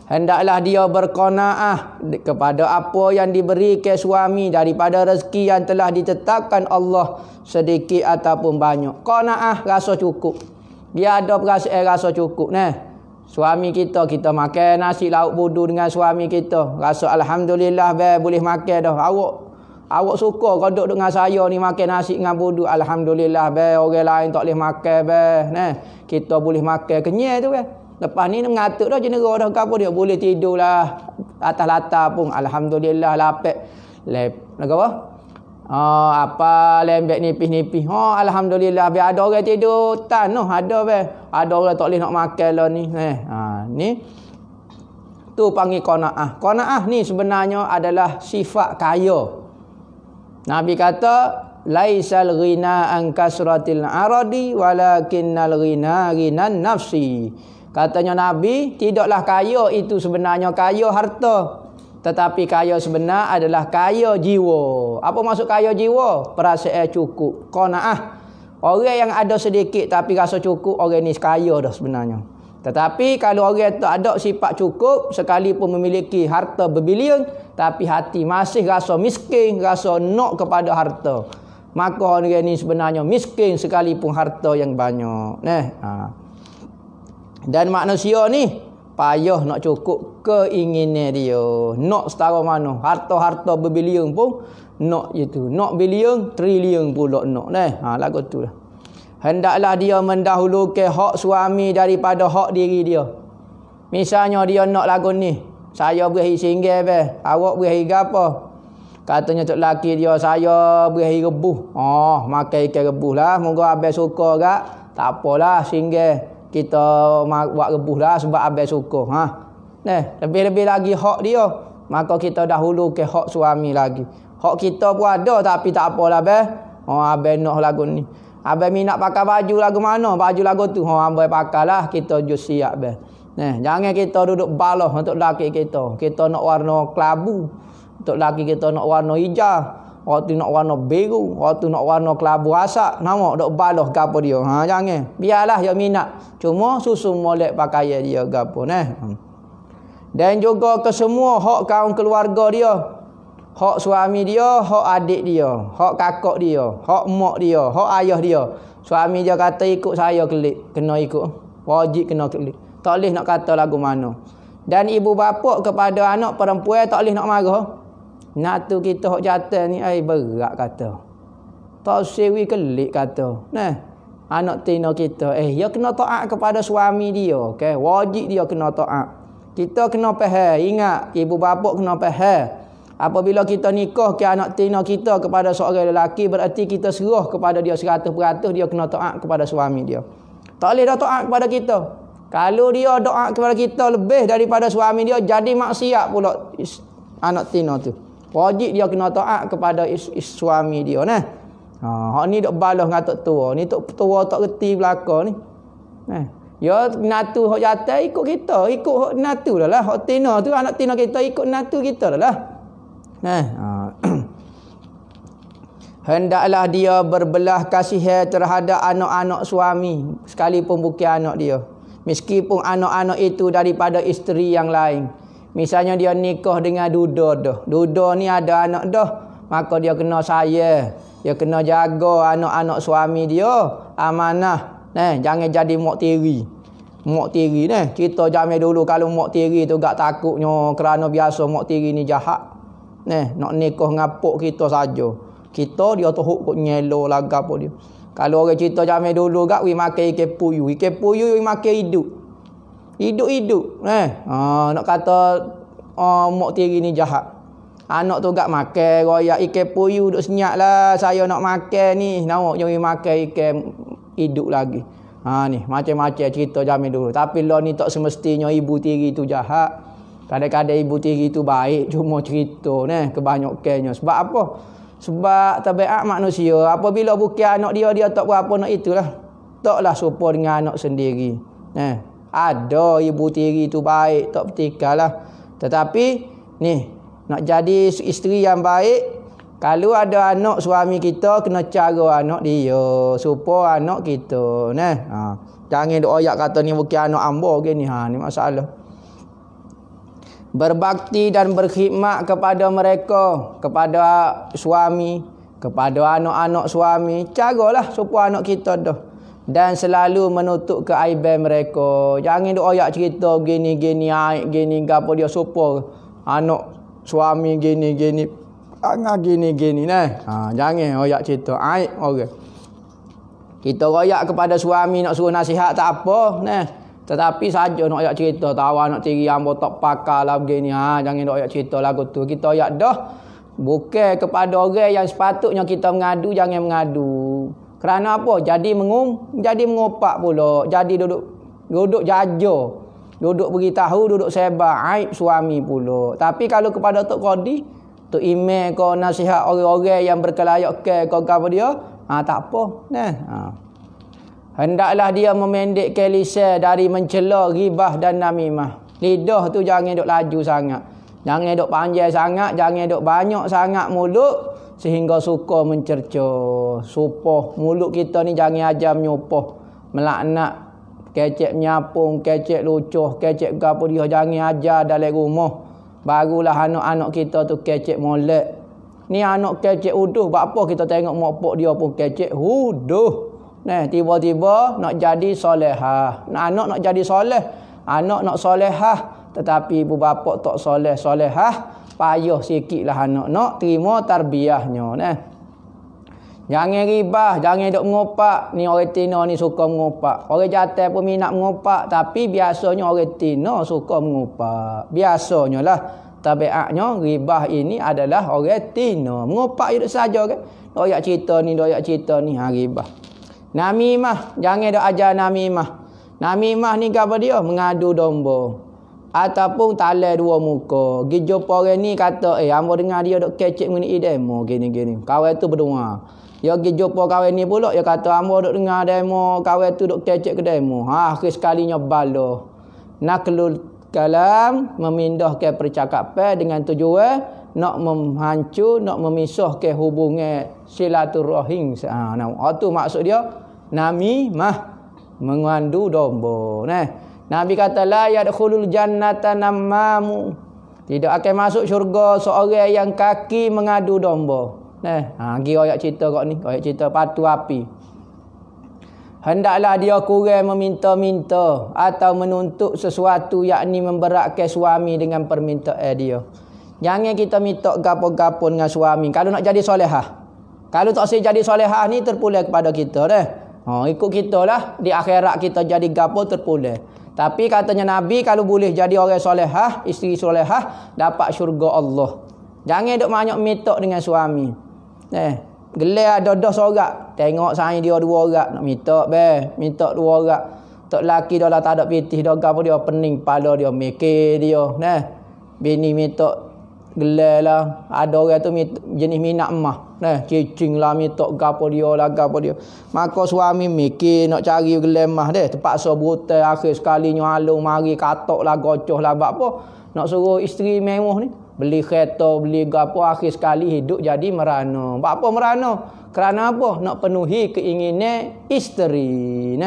Hendaklah dia berqanaah kepada apa yang diberi ke suami daripada rezeki yang telah ditetapkan Allah, sedikit ataupun banyak. Qanaah, rasa cukup. Dia ada perasaan rasa cukup. Suami kita makan nasi lauk budu dengan suami kita. Rasa alhamdulillah boleh makan dah. Awak suka kau duduk dengan saya ni makan nasi dengan budu. Alhamdulillah orang lain tak boleh makan kita boleh makan kenyang tu Lepas ni mengatuk dah jenera dah apa dia boleh tidur lah atas latar pun alhamdulillah lapik. Apa? Lembek nipis-nipis. Alhamdulillah biar ada orang tidur tan ada ada orang tak boleh nak makan lah ni. Ni tu panggil qanaah. Qanaah ni sebenarnya adalah sifat kaya. Nabi kata laisal ghina an kasratil aradi walakinnal ghina ghinan nafsi. Katanya Nabi, tidaklah kaya itu sebenarnya kaya harta, tetapi kaya sebenar adalah kaya jiwa. Apa maksud kaya jiwa? Perasaan cukup. Qanaah. Orang yang ada sedikit tapi rasa cukup, orang ni kaya dah sebenarnya. Tetapi kalau orang tak ada sifat cukup, sekalipun memiliki harta berbilion, tapi hati masih rasa miskin, rasa nak kepada harta, maka orang ni sebenarnya miskin sekalipun harta yang banyak. Dan manusia ni payah nak cukup keinginan dia. Nak setara mana? Harta-harta berbilion pun nak itu. Nak bilion, trilion pula nak. Lagu tu lah. Hendaklah dia mendahulukan hak suami daripada hak diri dia. Misalnya dia nak lagu ni, saya beri singgah awak beri apa? Katanya tok laki dia, saya beri rebus. Makan ikan rebus lah. Moga abang suka gak. Tak apalah singgah. Kita buat rebus lah sebab abang suka. Lebih-lebih lagi hak dia, maka kita dahulu ke hak suami lagi. Hak kita pun ada tapi tak apalah abang. Abang nak lagu ni. Abang minat pakai baju lagu mana? Baju lagu tu. Abang pakailah, kita just siap abang. Jangan kita duduk balah untuk laki kita. Kita nak warna kelabu. Untuk laki kita nak warna hijau. Waktu nak warna biru, waktu nak warna kelabu asak, nama dok balah gapo dia. Jangan. Biarlah dia minat. Cuma susu molek pakaian dia gapo Dan juga ke semua hak kaum keluarga dia. Hak suami dia, hak adik dia, hak kakak dia, hak mak dia, hak ayah dia. Suami dia kata ikut saya kelik, kena ikut. Wajib kena kelik. Tak boleh nak kata lagu mana. Dan ibu bapa kepada anak perempuan tak boleh nak marah. Nak tu kita hok jatuh ni berat kata. Tak sewi kelik kata. Anak tino kita dia kena taat kepada suami dia, okey. Wajib dia kena taat. Kita kena faham, ingat ibu bapa kena faham. Apabila kita nikah ke anak tino kita kepada seorang lelaki, berarti kita serah kepada dia 100%, dia kena taat kepada suami dia. Tak boleh dah taat kepada kita. Kalau dia taat kepada kita lebih daripada suami dia, jadi maksiat pula anak tino tu. Wajib dia kena taat kepada suami dia. Hak ni dok balah dengan tok tua. Ni tok tua tak reti belaka ni. Ya natu hak jatuh ikut kita, ikut hak natu dah lah. Hak tina tu anak tina kita ikut natu kita dah lah. Hendaklah dia berbelah kasihan terhadap anak-anak suami sekalipun bukan anak dia. Meskipun anak-anak itu daripada isteri yang lain. Misalnya dia nikah dengan duda dah. Duda ni ada anak dah, maka dia kena sayang. Dia kena jaga anak-anak suami dia, amanah. Jangan jadi mak tiri. Mak tiri kita zaman dulu kalau mak tiri tu gak takutnya kerana biasa mak tiri ni jahat. Nak nikah ngapuk kita saja. Kita dia tuhuk kok nyelo laga apa dia. Kalau orang cerita zaman dulu gak we makan ikan puyuh. Ikan puyuh we makan hidup. Hidup-hidup. Nak kata mak tiri ni jahat. Anak tu gak makan royak ikan puyuh duk senyap lah. Saya nak makan ni. Nak jangan makan ikan hidup lagi. Ni macam-macam cerita zaman dulu. Tapi lah ni tak semestinya ibu tiri tu jahat. Kadang-kadang ibu tiri tu baik. Cuma cerita kebanyakannya. Sebab apa? Sebab tabiat manusia. Apabila bukan anak dia, dia tak berapa nak itulah. Taklah serupa dengan anak sendiri. Ada ibu tiri tu baik, tak bertikar lah. Tetapi ni nak jadi isteri yang baik, kalau ada anak suami kita kena cara anak dia supaya anak kita. Jangan duk oyak kata ni bukan anak hamba gini. Ni masalah. Berbakti dan berkhidmat kepada mereka, kepada suami, kepada anak-anak suami, caralah supaya anak kita dah. Dan selalu menutup keaiban mereka. Jangan duk oyak cerita gini-gini aib gini gapo dia supaya anak suami gini-gini gini-gini jangan oyak cerita aib orang. Kita royak kepada suami nak suruh nasihat tak apa tetapi saja nak oyak cerita tahu anak tiri hamba tak pakar lah begini jangan duk oyak cerita lagu tu. Kita oyak dah bukan kepada orang yang sepatutnya kita mengadu, jangan mengadu. Kerana apa? Jadi mengopak pula. Jadi duduk jaja. Duduk beritahu, duduk sebar aib suami pula. Tapi kalau kepada Tok Qadi, Tok Imam kau nasihat orang-orang yang berkelayak kau apa dia, tak apa. Hendaklah dia memendekkan lisan dari mencela, ghibah dan namimah. Lidah tu jangan duk laju sangat. Jangan duk panjang sangat, jangan duk banyak sangat mulut. sehingga suka mencerca. Supah mulut kita ni jangan ajar menyupah, melaknat, kecek menyapung, kecek lucuh, kecek gapo dia jangan ajar dalam rumah. Barulah anak-anak kita tu kecek molek. Ni anak kecek uduh, buat apa kita tengok mak pak dia pun kecek uduh. Nah, tiba-tiba nak jadi solehah. Anak nak jadi soleh, anak nak solehah, tetapi ibu bapa tak solehah, payah sikitlah anak nak terima tarbiyahnya. Nah. Jangan ribah, jangan duk mengopak. Ni orang Tino ni suka mengopak. Orang Jatai pun minat mengopak, tapi biasanya orang Tino suka mengopak. Biasanya lah. Tabiatnya ribah ini adalah orang Tino. Mengopak je saja kan. Doyak cerita ni, ribah. Namimah, jangan duk ajar namimah. Namimah ni apa dia? Mengadu domba. Ataupun talai dua muka. Pergi jumpa orang ni kata, hamba dengar dia duk kecek mengenai demo gini-gini. Kawan tu berdoa. Ya pergi jumpa kawan ni pula, dia kata hamba duk dengar demo, kawan tu duk kecek ke demo. Akhir sekalinya bala. Naklul kalam, memindahkan percakapan dengan tujuan nak menghancur, nak memisahkan hubungan silaturahim. Itu maksud dia namimah, mengandu domba. Nah, Nabi kata la yadkhulul jannata namamu. Tidak akan masuk syurga seorang yang kaki mengadu domba. Nah, kira ayat cerita kat ni, ayat cerita patu api. Hendaklah dia kurang meminta-minta atau menuntut sesuatu, yakni memberatkan suami dengan permintaan dia. Jangan kita minta gapo-gapo dengan suami kalau nak jadi solehah. Kalau tak saya jadi solehah ni terpulang kepada kita dah. Ikut kita lah, di akhirat kita jadi gapo terpulang. Tapi katanya Nabi, kalau boleh jadi orang solehah, isteri solehah, dapat syurga Allah. Jangan duk banyak minta dengan suami. Gelar ada seorang, tengok saya dia dua orang, nak minta dua orang. Tok laki dah lah tak ada pitih dah gapo dia, pening kepala dia, mikir dia. Bini minta gelar lah. Ada orang tu jenis minat emas. Cicing lah minta gapo dia. Maka suami mikir nak cari gelar emas deh. Terpaksa brutal, akhir sekalinya alung mari katok lah, gocoh lah apa. Nak suruh isteri mewah ni beli kereta, beli gapo, akhir sekali hidup jadi merana. Apa merana? Kerana apa? Nak penuhi keinginan isteri.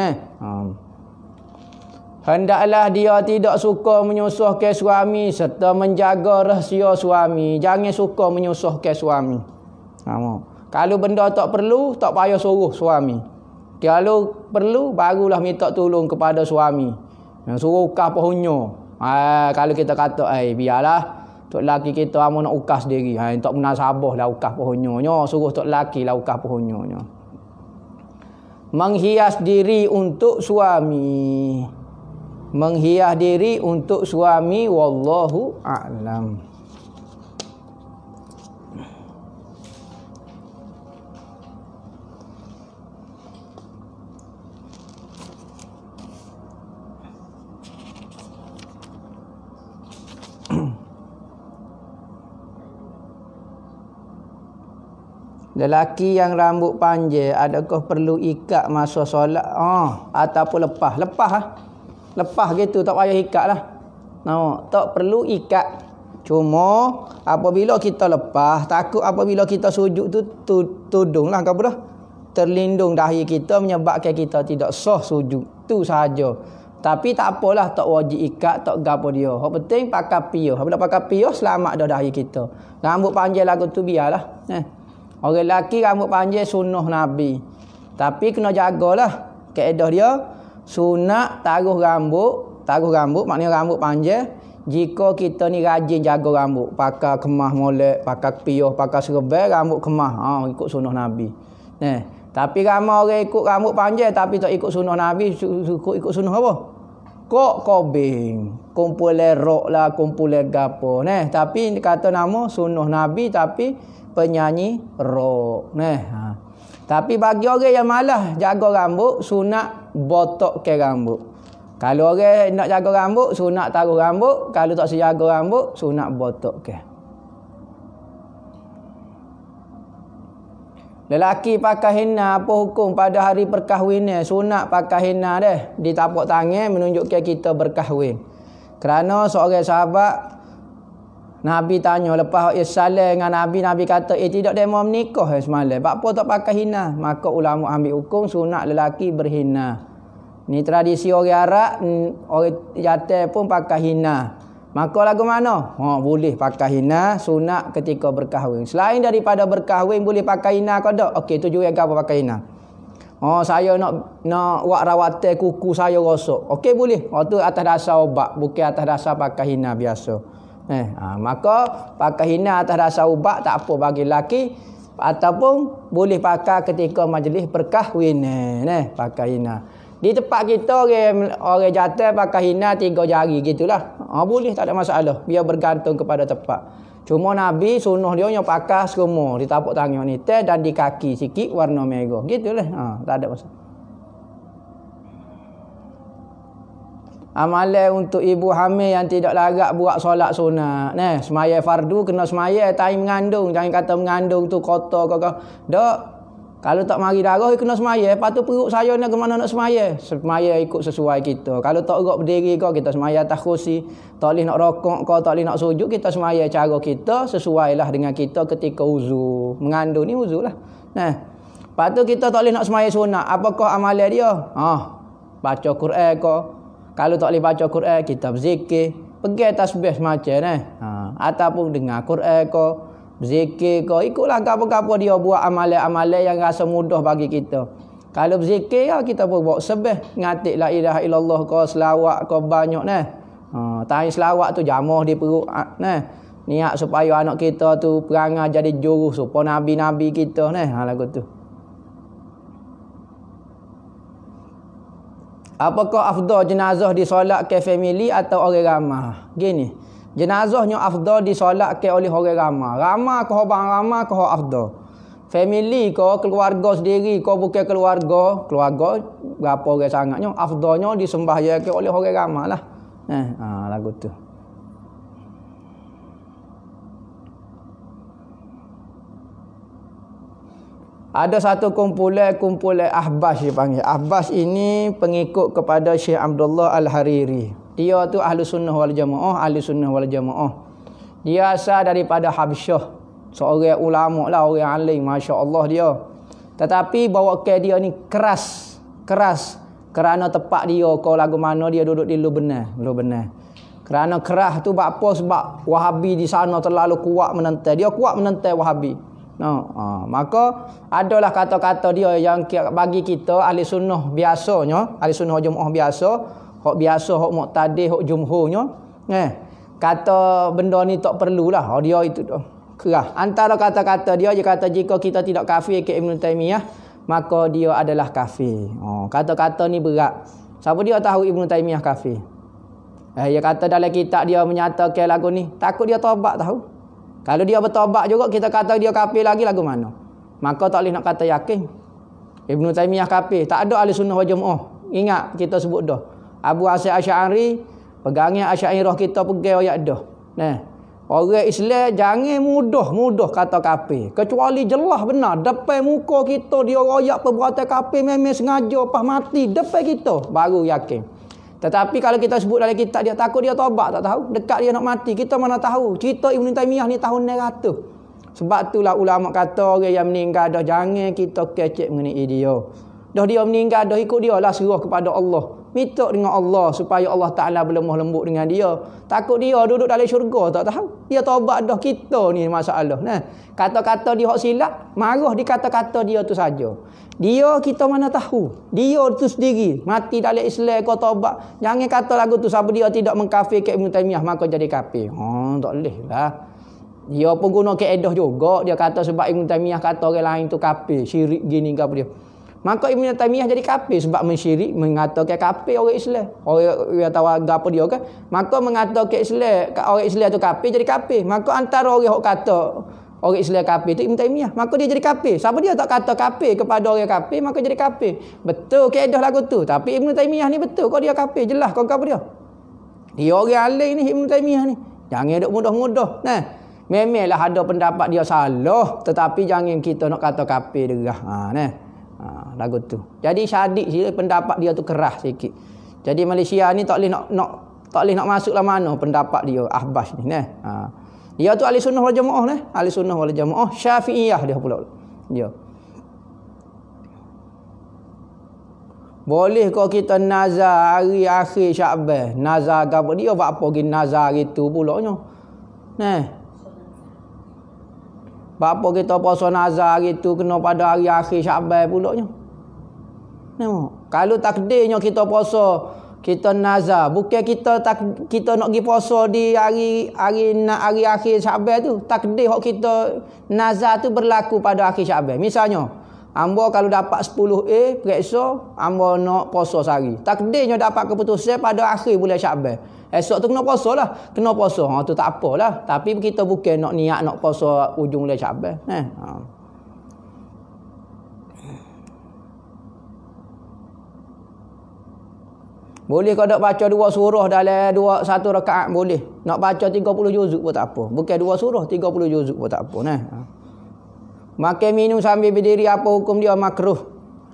Hendaklah dia tidak suka menyusahkan suami serta menjaga rahsia suami. Jangan suka menyusahkan suami. Kalau benda tak perlu, tak payah suruh suami. Kalau perlu, barulah minta tolong kepada suami. Suruh ukah pohonnya. Kalau kita kata, biarlah tok laki kita amo nak ukah sendiri. Tak munasabah lah ukah pohonnya. Suruh tok laki lah ukah pohonnya. Menghias diri untuk suami. Menghias diri untuk suami, wallahu a'lam. Lelaki yang rambut panjang, adakah perlu ikat masa solat? Ataupun lepas? Lepas gitu, tak payah ikat lah. Tak perlu ikat. Cuma apabila kita lepas, takut apabila kita sujud tu tudung lah, apa dah? Terlindung dahi kita menyebabkan kita tidak sah sujud. Tu sahaja. Tapi tak apalah, tak wajib ikat, tak gapo dia. Yang penting pakai piyah. Apabila pakai piyah, selamat dah dahi kita. Rambut panjang lagu tu biarlah. Orang lelaki rambut panjang sunnah Nabi. Tapi kena jagalah kaedah dia. Sunat taruh rambut maknanya rambut panjang. Jika kita ni rajin jaga rambut, pakai kemah molek, pakai piyah, pakai serban, rambut kemah, ikut sunnah Nabi. Tapi ramai orang ikut rambut panjang tapi tak ikut sunnah Nabi, ikut sunnah apa? Kok kobing, kumpulan rok lah, kumpulan gapo. Tapi kata nama sunnah Nabi tapi penyanyi rock. Tapi bagi orang yang malas jaga rambut, sunat botok ke rambut. Kalau orang nak jaga rambut, sunat taruh rambut. Kalau tak sejaga rambut, sunat botok ke. Lelaki pakai henna, apa hukum pada hari perkahwinan? Sunat pakai henna deh, di tapak tangan menunjukkan kita berkahwin. Kerana seorang sahabat Nabi tanya lepas hak salam dengan Nabi kata tidak demo menikah semalam. Pak apa tak pakai hina? Maka ulama ambil hukum sunat lelaki berhina. Ni tradisi orang Arab, orang jantan pun pakai hina. Maka lagu mana? Boleh pakai hina sunat ketika berkahwin. Selain daripada berkahwin boleh pakai hina ke tak? Okey, tujuan apa pakai hina? Saya nak buat rawatan kuku saya rosak. Okey boleh. Tu atas dasar ubat, bukan atas dasar pakai hina biasa. Maka pakai hina atas dasar ubat tak apa bagi lelaki, ataupun boleh pakai ketika majlis perkahwinan. Pakai hina. Di tempat kita orang jantan pakai hina 3 jari gitulah. Boleh, tak ada masalah. Biar bergantung kepada tempat. Cuma Nabi sunnah dia yang pakai semua di tapak tangan ni dan di kaki sikit warna merah. Gitulah. Tak ada masalah. Amalan untuk ibu hamil yang tidak larat buat solat sunat. Semaya fardu kena semaya time mengandung. Jangan kata mengandung tu kotor ke. Tak. Kalau tak mari darah kena semaya. Lepas tu perut saya nak ke mana nak semaya? Semaya ikut sesuai kita. Kalau tak urat berdiri ke, kita semaya atas kursi. Tak boleh nak rokok ke, tak boleh nak sujud, kita semaya cara kita sesuailah dengan kita ketika uzur. Mengandung ni uzur lah. Lepas tu kita tak boleh nak semaya sunat. Apakah amalan dia? Baca Quran ke. Kalau tak boleh baca Quran, kita berzikir. Pergi tasbih semacam ataupun dengar Quran ke. Berzikir ke, ikutlah apa-apa dia buat amalan-amalan yang rasa mudah bagi kita. Kalau berzikir kita pun buat sebeh, ngatik la ilaha illallah ke, selawat ke banyak Tanya selawat tu jamah di perut niat supaya anak kita tu perangai jadi juru supaya nabi-nabi kita lagu tu. Apakah afdal jenazah disolatkan family atau orang ramai? Gini, jenazahnya afdal disolatkan oleh orang ramai. Ramai ke bang ramai ke afdal. Family ke keluarga sendiri ke bukan keluarga berapa orang sangatnya, afdalnya disembahyangkan oleh orang ramai lah. Lagu tu. Ada satu kumpulan Ahbas dipanggil. Ahbas ini pengikut kepada Syekh Abdullah Al-Hariri. Dia tu ahli sunnah wal jamaah. Dia asal daripada Habsyah. Seorang ulama lah, orang alim, masya-Allah dia. Tetapi bawa ke dia ni keras. Kerana tepat dia kau lagu mana dia duduk di Lebanon. Kerana keras tu apa sebab Wahabi di sana terlalu kuat menentang. Dia kuat menentang Wahabi. Maka adalah kata-kata dia yang bagi kita ahli sunnah biasanya, ahli sunnah jemaah biasa, hak biasa, hak muqtadi, hak jumhurnya, kata benda ni tak perlulah. Dia itu kerah. Antara kata-kata dia kata jika kita tidak kafir ke Ibn Taymiyah, maka dia adalah kafir. Kata-kata ni berat. Siapa dia tahu Ibn Taymiyah kafir? Dia kata dalam kitab dia menyatakan lagu ni, takut dia taubat tahu. Kalau dia bertaubat juga kita kata dia kafir lagi lagu mana? Maka tak boleh nak kata yakin. Ibn Taymiyah kafir. Tak ada ahli sunnah wal jamaah. Ingat kita sebut dah. Abu Hasan Asy'ari pegangnya Asy'ariyah kita pegang ayat dah. Orang Islam jangan mudah kata kafir. Kecuali jelas benar depan muka kita dia royak perbuatan kafir memang sengaja pas mati depan kita baru yakin. Tetapi kalau kita sebut dalam kitab dia takut dia taubat tak tahu. Dekat dia nak mati kita mana tahu. Cerita Ibn Taymiyah ni tahun 900. Sebab itulah ulama kata orang yang meninggal dah jangan kita kecek mengenai dia. Dah dia meninggal dah ikut dia lah serah kepada Allah. Minta dengan Allah supaya Allah Ta'ala berlemah lembut dengan dia. Takut dia duduk dalam syurga tak tahu. Dia taubat dah kita ni masalah. Kata-kata dia hak silap, marah di kata-kata dia tu saja. Dia kita mana tahu. Dia tu sendiri mati dalam Islam kau taubat. Jangan kata lagu tu siapa dia tidak mengkafirkan Ibn Taymiyah maka jadi kafir. Tak boleh lah. Dia pun guna kaedah juga. Dia kata sebab Ibn Taymiyah kata orang lain tu kafir, syirik gini ke apa dia. Maka Ibn Taymiyah jadi kafir sebab mensyirik, mengatakan kafir orang Islam. Orang tahu apa dia kan? Maka mengatakan Islam, orang Islam tu kafir jadi kafir. Maka antara orang yang kata orang Islam kafir tu Ibn Taymiyah, maka dia jadi kafir. Siapa dia tak kata kafir kepada orang kafir maka jadi kafir. Betul kaedah lagu tu. Tapi Ibn Taymiyah ni betul kau dia kafir jelas kau apa dia. Dia orang alim ni Ibn Taymiyah ni. Jangan duk mudah-mudah. Memanglah ada pendapat dia salah tetapi jangan kita nak kata kafir derah. Lagu tu. Jadi syadik dia pendapat dia tu keras sikit. Jadi Malaysia ni tak boleh nak masuklah mana pendapat dia Ahbas ni Dia tu ahli sunnah wal jamaah lah. Ahli sunnah wal jamaah Syafi'iyah dia pula. Ya. Boleh kau kita nazar hari akhir Syaban. Nazar gapo dia buat apa pergi nazar gitu pulaknya. Nah. Buat apa kita puasa nazar gitu kena pada hari akhir Syaban pulaknya. Nah, kalau takdirnya kita puasa, kita nazar, bukan kita nak pergi puasa di hari akhir Syaban tu. Takdir hak kita nazar tu berlaku pada akhir Syaban. Misalnya ambo kalau dapat 10A periksa, ambo nak puasa sehari. Takdirnya dapat keputusan pada akhir bulan Syaban. Esok tu kena puasa lah. Kena puasa. Ha, tu tak apalah. Tapi kita bukan nak niat nak puasa ujung bulan Syaban. Boleh kau nak baca 2 surah dalam 1 rakaat boleh. Nak baca 30 juzuk pun tak apa. Bukan 2 surah, 30 juzuk pun tak apa. Makan minum sambil berdiri apa hukum dia? Makruh.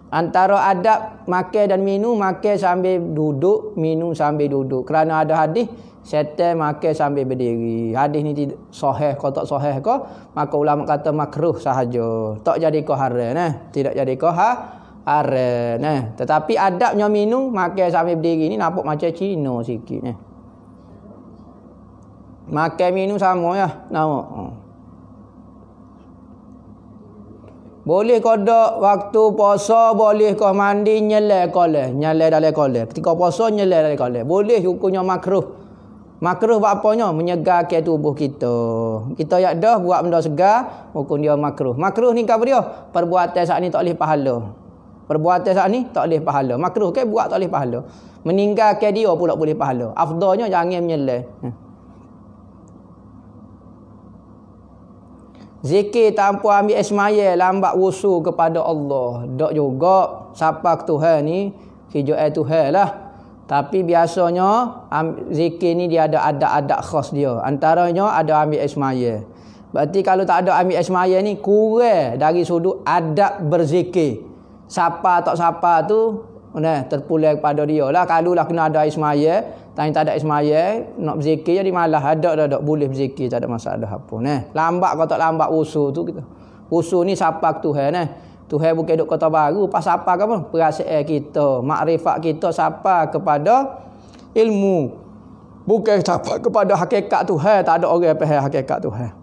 Antara adab makan dan minum, makan sambil duduk, minum sambil duduk. Kerana ada hadis setan makan sambil berdiri. Hadis ni tidak sahih kau tak sahih kau, maka ulama kata makruh sahaja. Tak jadi kau haram tidak jadi kau haram Tetapi adabnya minum makan sambil berdiri ni nampak macam Cina sikit Makan minum sama ya. Nampak. Boleh kau dak waktu puasa, boleh kau mandi nyelai koleh, nyelai dalam koleh. Ketika puasa nyelai dalam koleh. Boleh, hukumnya makruh. Makruh buat apanya? Menyegarkan tubuh kita. Kita yak dah buat benda segar, hukum dia makruh. Makruh ni apa dia? Perbuatan saat ni tak boleh pahala. Perbuatan saat ni tak boleh pahala. Makruh ke buat tak boleh pahala. Meninggalkan dia pula boleh pahala. Afdalnya jangan menyelai. Zikir tanpa ambil ismaya lambat wusu kepada Allah. Dok juga siapa Tuhan ni hijau Tuhan lah. Tapi biasanya zikir ni dia ada adab-adab khas dia. Antaranya ada ambil ismaya. Berarti kalau tak ada ambil ismaya ni kurang dari sudut adab berzikir. Siapa tak siapa tu terpulang kepada dia lah. Kalau lah kena ada ismaya, tak ada ismaya, nak berzikir jadi malah ada boleh berzikir, tak ada masalah apa lambat kau tak lambat wusu tu kita. Wusu ni siapa Tuhan Tuhan bukan duk kota baru, pas apa ke apa? Perasaan kita, makrifat kita siapa kepada ilmu. Bukan siapa kepada hakikat Tuhan, tak ada orang yang faham hakikat Tuhan.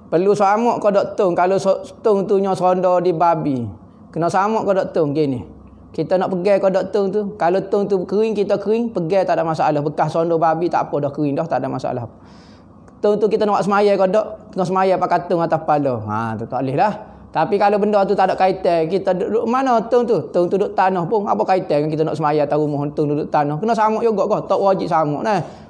Perlu samuk kau dok tung. Kalau tung tu nya sonda di babi. Kena samuk kau dok tung gini. Kita nak pegang kau dok tung tu. Kalau tung tu kering, kita kering, pegang tak ada masalah. Bekas sonda babi tak apa dah kering dah, tak ada masalah. Tung tu kita nak buat semaya kau dok, kena semaya pakai tung atas kepala. Tu tak boleh dah. Tapi kalau benda tu tak ada kaitan, kita duduk mana tung tu? Tung tu duduk tanah pun apa kaitan kan kita nak semaya atas rumah tung duduk tanah. Kena samuk juga kau, tak wajib samuk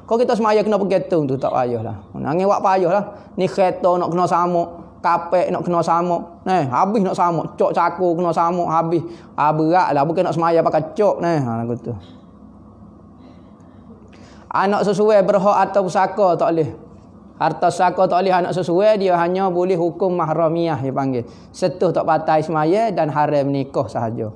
Kalau kita semaya kena pegang tung tu tak payahlah. Nangis buat payahlah. Ni kereta nak kena samuk, kapek nak kena samuk. Habis nak samuk, cok cakur kena samuk habis. Beratlah bukan nak semaya pakai cok lagu tu. Anak sesuai berhak atau pusaka tak boleh. Harta saka tak boleh anak sesuai, dia hanya boleh hukum mahramiyah dia panggil. Setuh tak batal semaya dan haram menikah sahaja.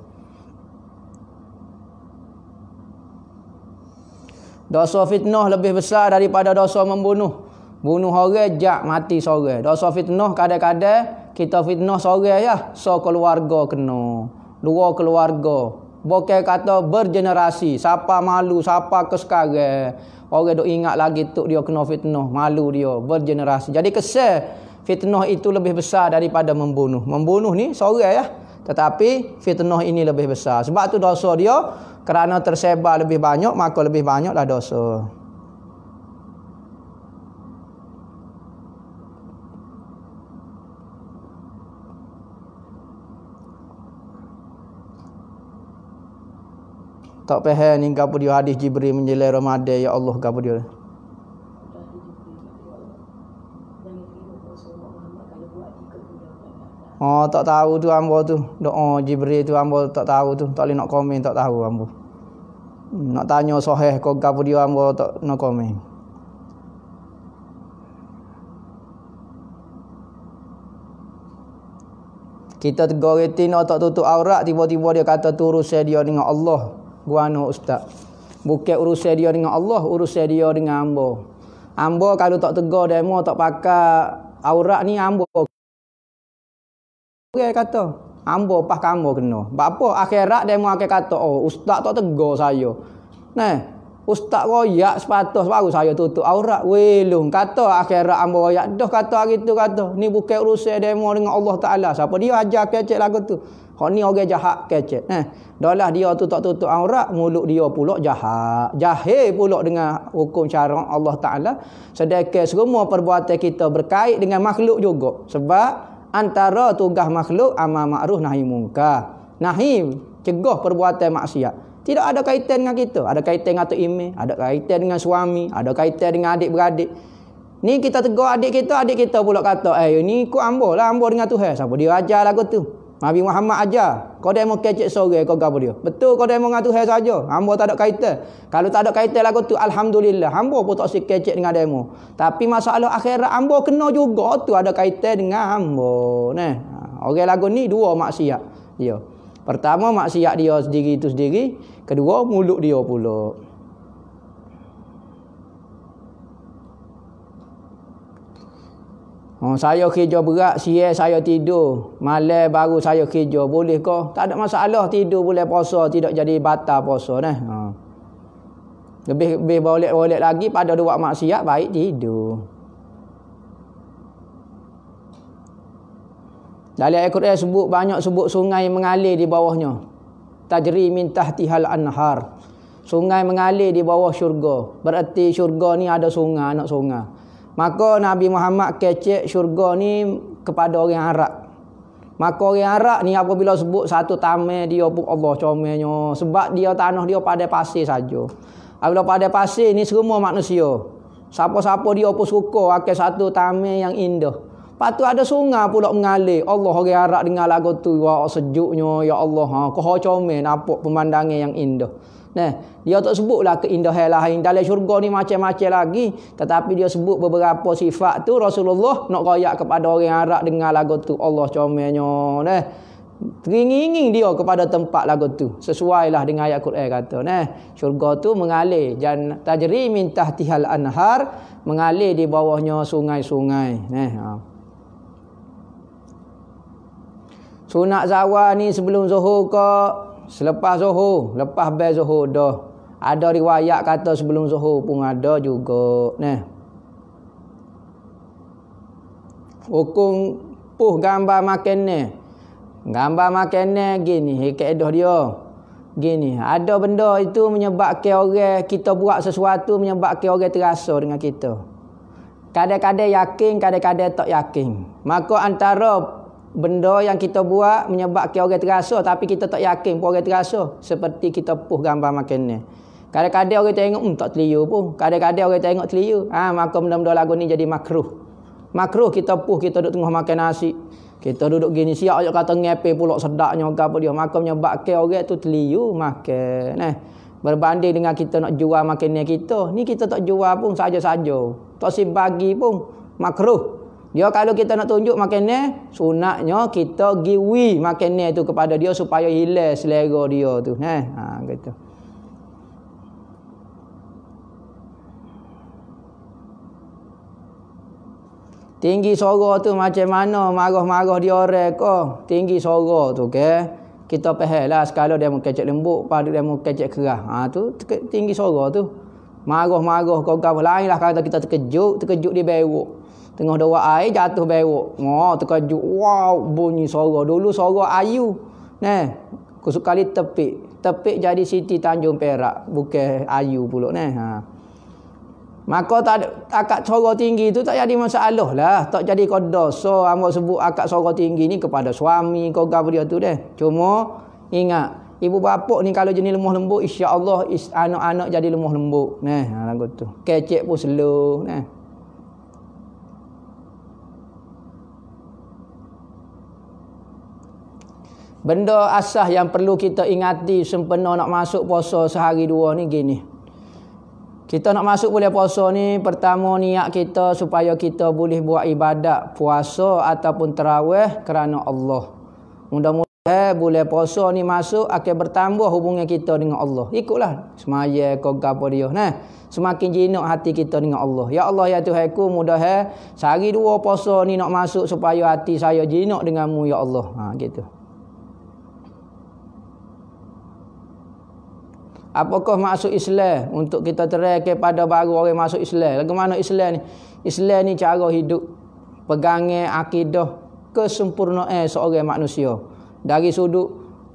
Dosa fitnah lebih besar daripada dosa membunuh. Bunuh orang jak mati seorang. Dosa fitnah kadang-kadang kita fitnah seorang ya, keluarga kena. 2 keluarga. Bukan kata bergenerasi. Siapa malu, siapa ke sekarang. Orang duk ingat lagi tu dia kena fitnah, malu dia bergenerasi. Jadi kesal fitnah itu lebih besar daripada membunuh. Membunuh ni seorang ya. Tetapi fitnah ini lebih besar. Sebab tu dosa dia kerana tersebar lebih banyak, maka lebih banyaklah dosa. Tak faham ni gapo dia hadis Jibril menjelai Ramadan ya Allah gapo dia. Tak tahu tu hamba tu. Doa Jibril tu hamba tak tahu tu. Tak boleh nak komen, tak tahu hamba. Nak tanya sahih kau gapo dia hamba tak nak komen. Kita tegur retina tak tutup aurat, tiba-tiba dia kata tu urusan dia dengan Allah. guano ustaz. Bukan urusan dia dengan Allah, urusan dia dengan hamba. Hamba kalau tak tegar demo, tak pakai aurat ni hamba. Orang kata, hamba pas kamu kena. Sebab apa? Akhirat demo akan kata, oh ustaz tak tegar saya. Nah, ustaz royak sepatus baru saya tutup aurat. Welung kata akhirat hamba royak. Dah kata hari tu kata, ni bukan urusan demo dengan Allah Taala. Siapa dia ajar kecek lagu tu. Hak ni orang jahat kecek. Dahlah dia tu tak tutup aurat, mulut dia pula jahat. Jahil pula dengan hukum syarak Allah Taala. Sedangkan semua perbuatan kita berkait dengan makhluk juga. Sebab antara tugas makhluk amar makruf nahi mungkar. Nahi cegah perbuatan maksiat. Tidak ada kaitan dengan kita. Ada kaitan dengan atuk ime, ada kaitan dengan suami, ada kaitan dengan adik-beradik. Ni kita tegur adik kita pula kata, ni ikut hamba lah, hamba dengan Tuhan. Siapa dia ajar lagu tu? Nabi Muhammad ajar. Kau demo kecek sore kau gapo dia. Betul kau demo dengan Tuhan saja. Hamba tak ada kaitan. Kalau tak ada kaitan lagu tu, alhamdulillah. Hamba pun tak si kecek dengan demo. Tapi masalah akhirat hamba kena juga tu ada kaitan dengan hamba. Nah, orang lagu ni dua maksiat. Ya. Pertama maksiat dia sendiri tu sendiri, kedua mulut dia pula. Saya kerja berat, siang saya tidur, malam baru saya kerja, boleh ke? Tak ada masalah tidur boleh puasa, tidak jadi batal puasa nah. Lebih boleh lagi pada buat maksiat baik tidur. Dalam Al-Quran banyak sebut sungai mengalir di bawahnya. Tajri min tahtihal anhar. Sungai mengalir di bawah syurga. Berarti syurga ni ada sungai, anak sungai. Maka Nabi Muhammad kecek syurga ni kepada orang Arab. Maka orang Arab ni apabila sebut satu tamai dia pun Allah comelnya. Sebab dia tanah dia pada pasir saja. Apabila pada pasir ni semua manusia. Siapa-siapa dia pun suka akan satu tamai yang indah. Lepas tu ada sungai pula mengalir. Allah orang Arab dengar lagu tu. Wah sejuknya ya Allah. Kau comel nampak pemandangan yang indah. Nah, dia tak sebutlah keindahan lain. Dalam syurga ni macam-macam lagi. Tetapi dia sebut beberapa sifat tu. Rasulullah nak royak kepada orang Arab dengar lagu tu. Allah comelnya. Nah, teringin dia kepada tempat lagu tu. Sesuailah dengan ayat Quran kata. Nah, syurga tu mengalir. Tajri min tahtihal anhar. Mengalir di bawahnya sungai-sungai. Nah, sunat zawal ni sebelum zuhur ke selepas zuhur, lepas bai zuhur dah. Ada riwayat kata sebelum zuhur pun ada juga. Nah. Hukum puh gambar makanan. Gambar makanan gini, kaedah dia. Gini, ada benda itu menyebabkan orang kita buat sesuatu menyebabkan orang terasa dengan kita. Kadang-kadang yakin, kadang-kadang tak yakin. Maka antara benda yang kita buat menyebabkan orang terasa tapi kita tak yakin pun orang terasa. Seperti kita puh gambar makanan. Kadang-kadang orang tengok tak telia pun. Kadang-kadang orang tengok telia. Maka benda-benda lagu ni jadi makruh. Makruh kita puh, kita duduk tengah makan nasi. Kita duduk gini siap ajak kata ngepe pula sedaknya apa dia. Maka menyebabkan orang tu telia makan. Berbanding dengan kita nak jual makanan kita. Ni kita tak jual pun saja-saja. Tak si bagi pun makruh. Dia kalau kita nak tunjuk makanan, sunatnya kita giwi makanan tu kepada dia supaya hilang selera dia tu. Gitu. Tinggi suara tu macam mana marah-marah dia orang ke? Tinggi suara tu ke? Kita fahamlah sekala dia mau kecek lembut, pada dia mau kecek keras. Tu tinggi suara tu. Marah-marah kau lain lah kata kita terkejut di beruk. Tengah dua air jatuh beruk. Terkejut. Wow, bunyi suara. Dulu suara ayu. Sekali tepik. Tepik jadi Siti Tanjung Perak. Bukan ayu pula. Maka akak suara tinggi tu tak jadi masalah lah. Tak jadi kodoh. So, hamba sebut akak suara tinggi ni kepada suami. Kau gapa dia tu deh. Cuma, ingat. Ibu bapa ni kalau jenis lemah lembut, insya-Allah anak-anak jadi lemah lembut. Lagu tu. Kecek pun slow. Benda asas yang perlu kita ingati sempena nak masuk puasa sehari dua ni gini. Kita nak masuk bulan puasa ni, pertama niat kita supaya kita boleh buat ibadat puasa ataupun tarawih kerana Allah. Mudah-mudahan bulan puasa ni masuk akan bertambah hubungan kita dengan Allah. Ikutlah semaya kau gapo dia. Nah, semakin jinak hati kita dengan Allah. Ya Allah ya Tuhanku, mudah sehari dua puasa ni nak masuk supaya hati saya jinak denganmu ya Allah. Gitu. Apakah maksud Islam untuk kita terangkan pada baru orang masuk Islam? Bagaimana Islam ni? Islam ni cara hidup, pegangan akidah kesempurnaan seorang manusia. Dari sudut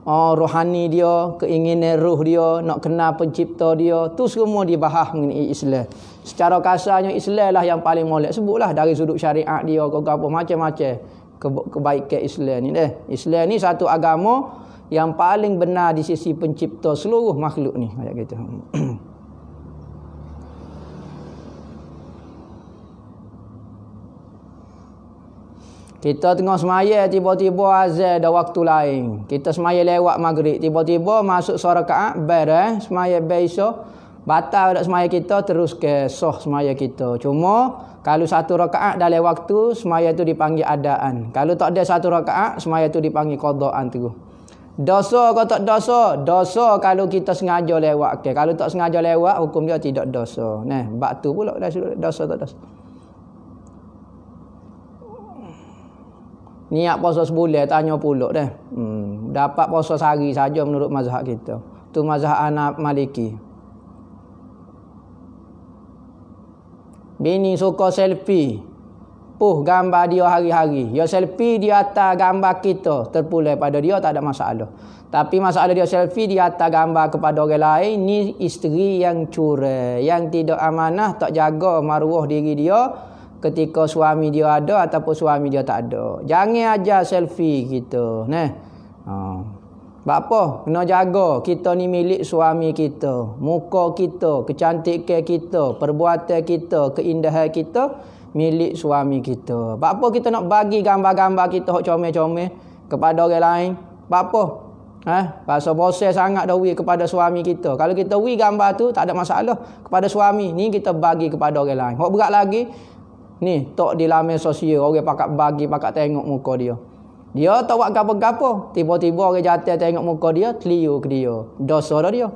rohani dia, keinginan roh dia, nak kenal pencipta dia, tu semua dibahas mengenai Islam. Secara kasarnya Islam lah yang paling molek. Sebutlah dari sudut syariat dia, apa macam-macam kebaikan Islam ni deh. Islam ni satu agama yang paling benar di sisi pencipta seluruh makhluk ni, macam gitu. Kita tengah semaya, tiba-tiba azan dah waktu lain. Kita semaya lewat maghrib, tiba-tiba masuk suara rakaat ber semaya besok batal dak semaya kita, terus ke sah semaya kita. Cuma kalau satu rakaat dalam waktu, semaya tu dipanggil adaan. Kalau tak ada satu rakaat, semaya tu dipanggil qadaan tu. Dosa atau tak dosa? Dosa kalau kita sengaja lewat. Okay. Kalau tak sengaja lewat, hukum dia tidak dosa. Nah, bab tu pula dah dosa tak dosa. Niat puasa sebulan tanya pula dah. Dapat puasa sehari saja menurut mazhab kita. Tu mazhab anak Maliki. Bini suka selfie. Gambar dia hari-hari. Dia selfie di atas gambar kita. Terpulai pada dia tak ada masalah. Tapi masalah dia selfie di atas gambar kepada orang lain. Ni isteri yang curang. Yang tidak amanah, tak jaga maruah diri dia ketika suami dia ada ataupun suami dia tak ada. Jangan ajar selfie kita. Sebab apa? Kena jaga. Kita ni milik suami kita. Muka kita, kecantikan kita, perbuatan kita, keindahan kita milik suami kita. Sebab apa kita nak bagi gambar-gambar kita hok comel-comel kepada orang lain? Sebab apa? Pasal proses sangat dah kepada suami kita. Kalau kita gambar tu tak ada masalah kepada suami. Ni kita bagi kepada orang lain. Hok berat lagi ni tok di laman sosial, orang pakat bagi, pakat tengok muka dia. Dia tak buat gapo-gapo, tiba-tiba orang jatuh tengok muka dia, keliru ke dia. Dosa dah dia.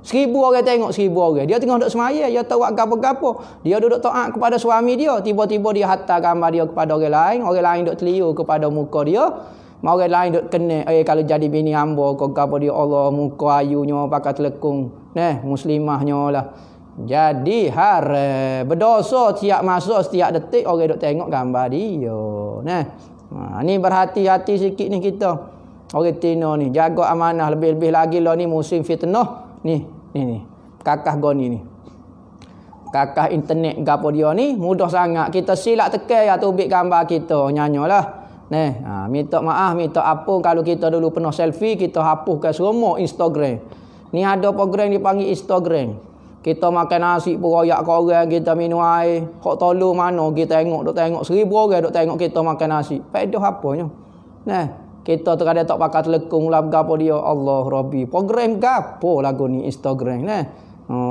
1000 orang tengok 1000 orang. Dia tengah duduk semaya, dia tak buat gapo-gapo. Dia duduk taat kepada suami dia, tiba-tiba dia hantar gambar dia kepada orang lain duk keliru kepada muka dia. Orang lain duk kena, kalau jadi bini hamba kau gapo dia, Allah muka ayunya pakai telekung. Muslimahnya lah. Jadi haram, berdosa setiap masa, setiap detik orang duk tengok gambar dia. Ni berhati-hati sikit ni kita. Orang Tino ni jaga amanah, lebih-lebih lagi lah ni musim fitnah. Ni. Kakah goni ni. Kakah internet gapo dia ni mudah sangat. Kita silap tekan ya tubik gambar kita, nyanyolah. Minta maaf, minta ampun kalau kita dulu pernah selfie, kita hapuskan semua Instagram. Ni ada program dipanggil Instagram. Kita makan nasi pun royak ke orang, kita minum air. Hok tolong mana kita duk tengok 1000 orang duk tengok kita makan nasi. Faedah apanya? Kita terkadang tak pakai telekung lah gapo dia. Allah Rabbi. Program gapo lagu ni Instagram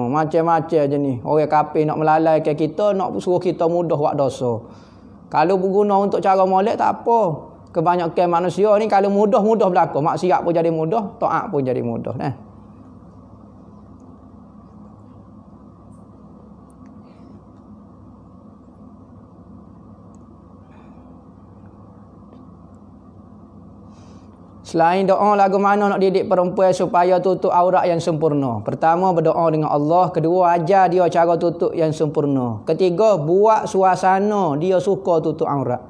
macam-macam je ni. Orang kafir nak melalaikan kita, nak suruh kita mudah buat dosa. Kalau berguna untuk cara molek tak apa. Kebanyakan manusia ni kalau mudah-mudah berlaku, maksiat pun jadi mudah, taat pun jadi mudah. Selain doa, lagu mana nak didik perempuan supaya tutup aurat yang sempurna? Pertama, berdoa dengan Allah. Kedua, ajar dia cara tutup yang sempurna. Ketiga, buat suasana dia suka tutup aurat.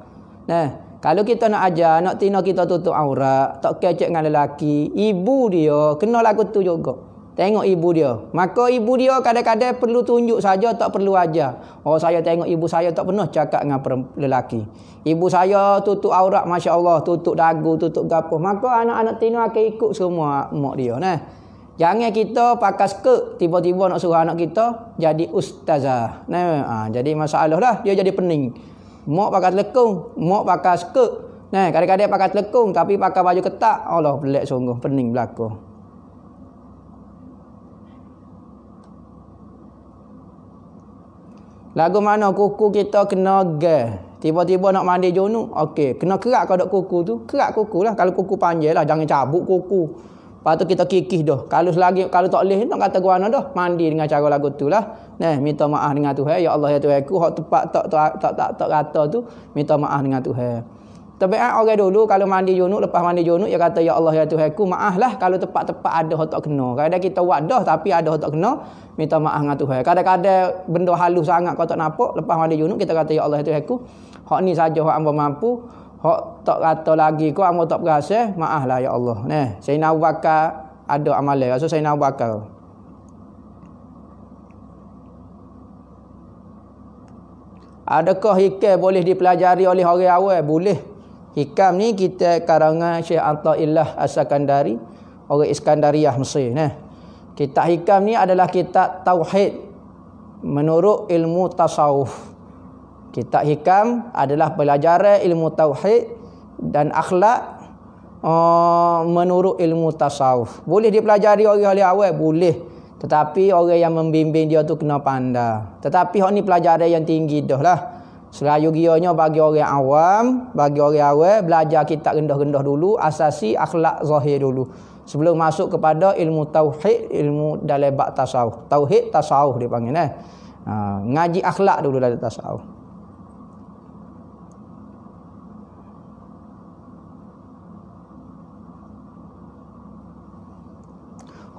Kalau kita nak ajar, nak tina kita tutup aurat, tak kecek dengan lelaki, ibu dia kena lagu tu juga. Tengok ibu dia. Maka ibu dia kadang-kadang perlu tunjuk saja, tak perlu ajar. Saya tengok ibu saya tak pernah cakap dengan lelaki. Ibu saya tutup aurat, Masya Allah, tutup dagu, tutup gapo. Maka anak-anak tino akan ikut semua mak dia. Jangan kita pakai skirt, tiba-tiba nak suruh anak kita jadi ustazah. Jadi masalah dah, dia jadi pening. Mak pakai telekung, mak pakai skirt. Kadang-kadang pakai telekung tapi pakai baju ketat. Allah, pelik sungguh, pening berlaku. Lagu mana kuku kita kena gas. Tiba-tiba nak mandi junub. Okey, kena kerak kau dok kuku tu. Kerak kuku lah. Kalau kuku panjang lah, jangan cabut kuku. Lepas tu kita kikih dah. Kalau tak boleh nak kata gua dah, mandi dengan cara lagu tu lah. Minta maaf dengan Tuhan. Ya Allah ya Tuhan aku hak tepat tak kata tu, minta maaf dengan Tuhan. Tabiat orang dulu kalau mandi junub, lepas mandi junub dia kata ya Allah ya Tuhan aku maaflah kalau tepat-tepat ada hak tak kena. Kadang kita buat dah tapi ada hak tak kena, minta maaf dengan Tuhan. Kadang-kadang benda halus sangat kau tak nampak, lepas mandi junub kita kata ya Allah ya Tuhan aku hak ni saja hak hamba mampu, hak tak kata lagi kau hamba tak berasa, maaflah ya Allah. Sayyidina Abu Bakar ada amalan. Rasa Sayyidina Abu Bakar. Adakah hikam boleh dipelajari oleh orang awam? Boleh. Hikam ni kita karangan Syekh Athaillah As-Sakandari, orang Iskandariyah Mesir. Kitab hikam ni adalah kitab tauhid menurut ilmu tasawuf. Kitab hikam adalah pelajaran ilmu tauhid dan akhlak menurut ilmu tasawuf. Boleh dipelajari oleh awam? Boleh. Tetapi orang yang membimbing dia tu kena pandai. Tetapi hak ni pelajaran yang tinggi dah lah. Selayu-gianya bagi orang awam, bagi orang awam belajar kitab rendah-rendah dulu, asasi akhlak zahir dulu. Sebelum masuk kepada ilmu tauhid, ilmu dalam bab tasawuf. Tauhid tasawuf dia panggil ngaji akhlak dulu dalam tasawuf.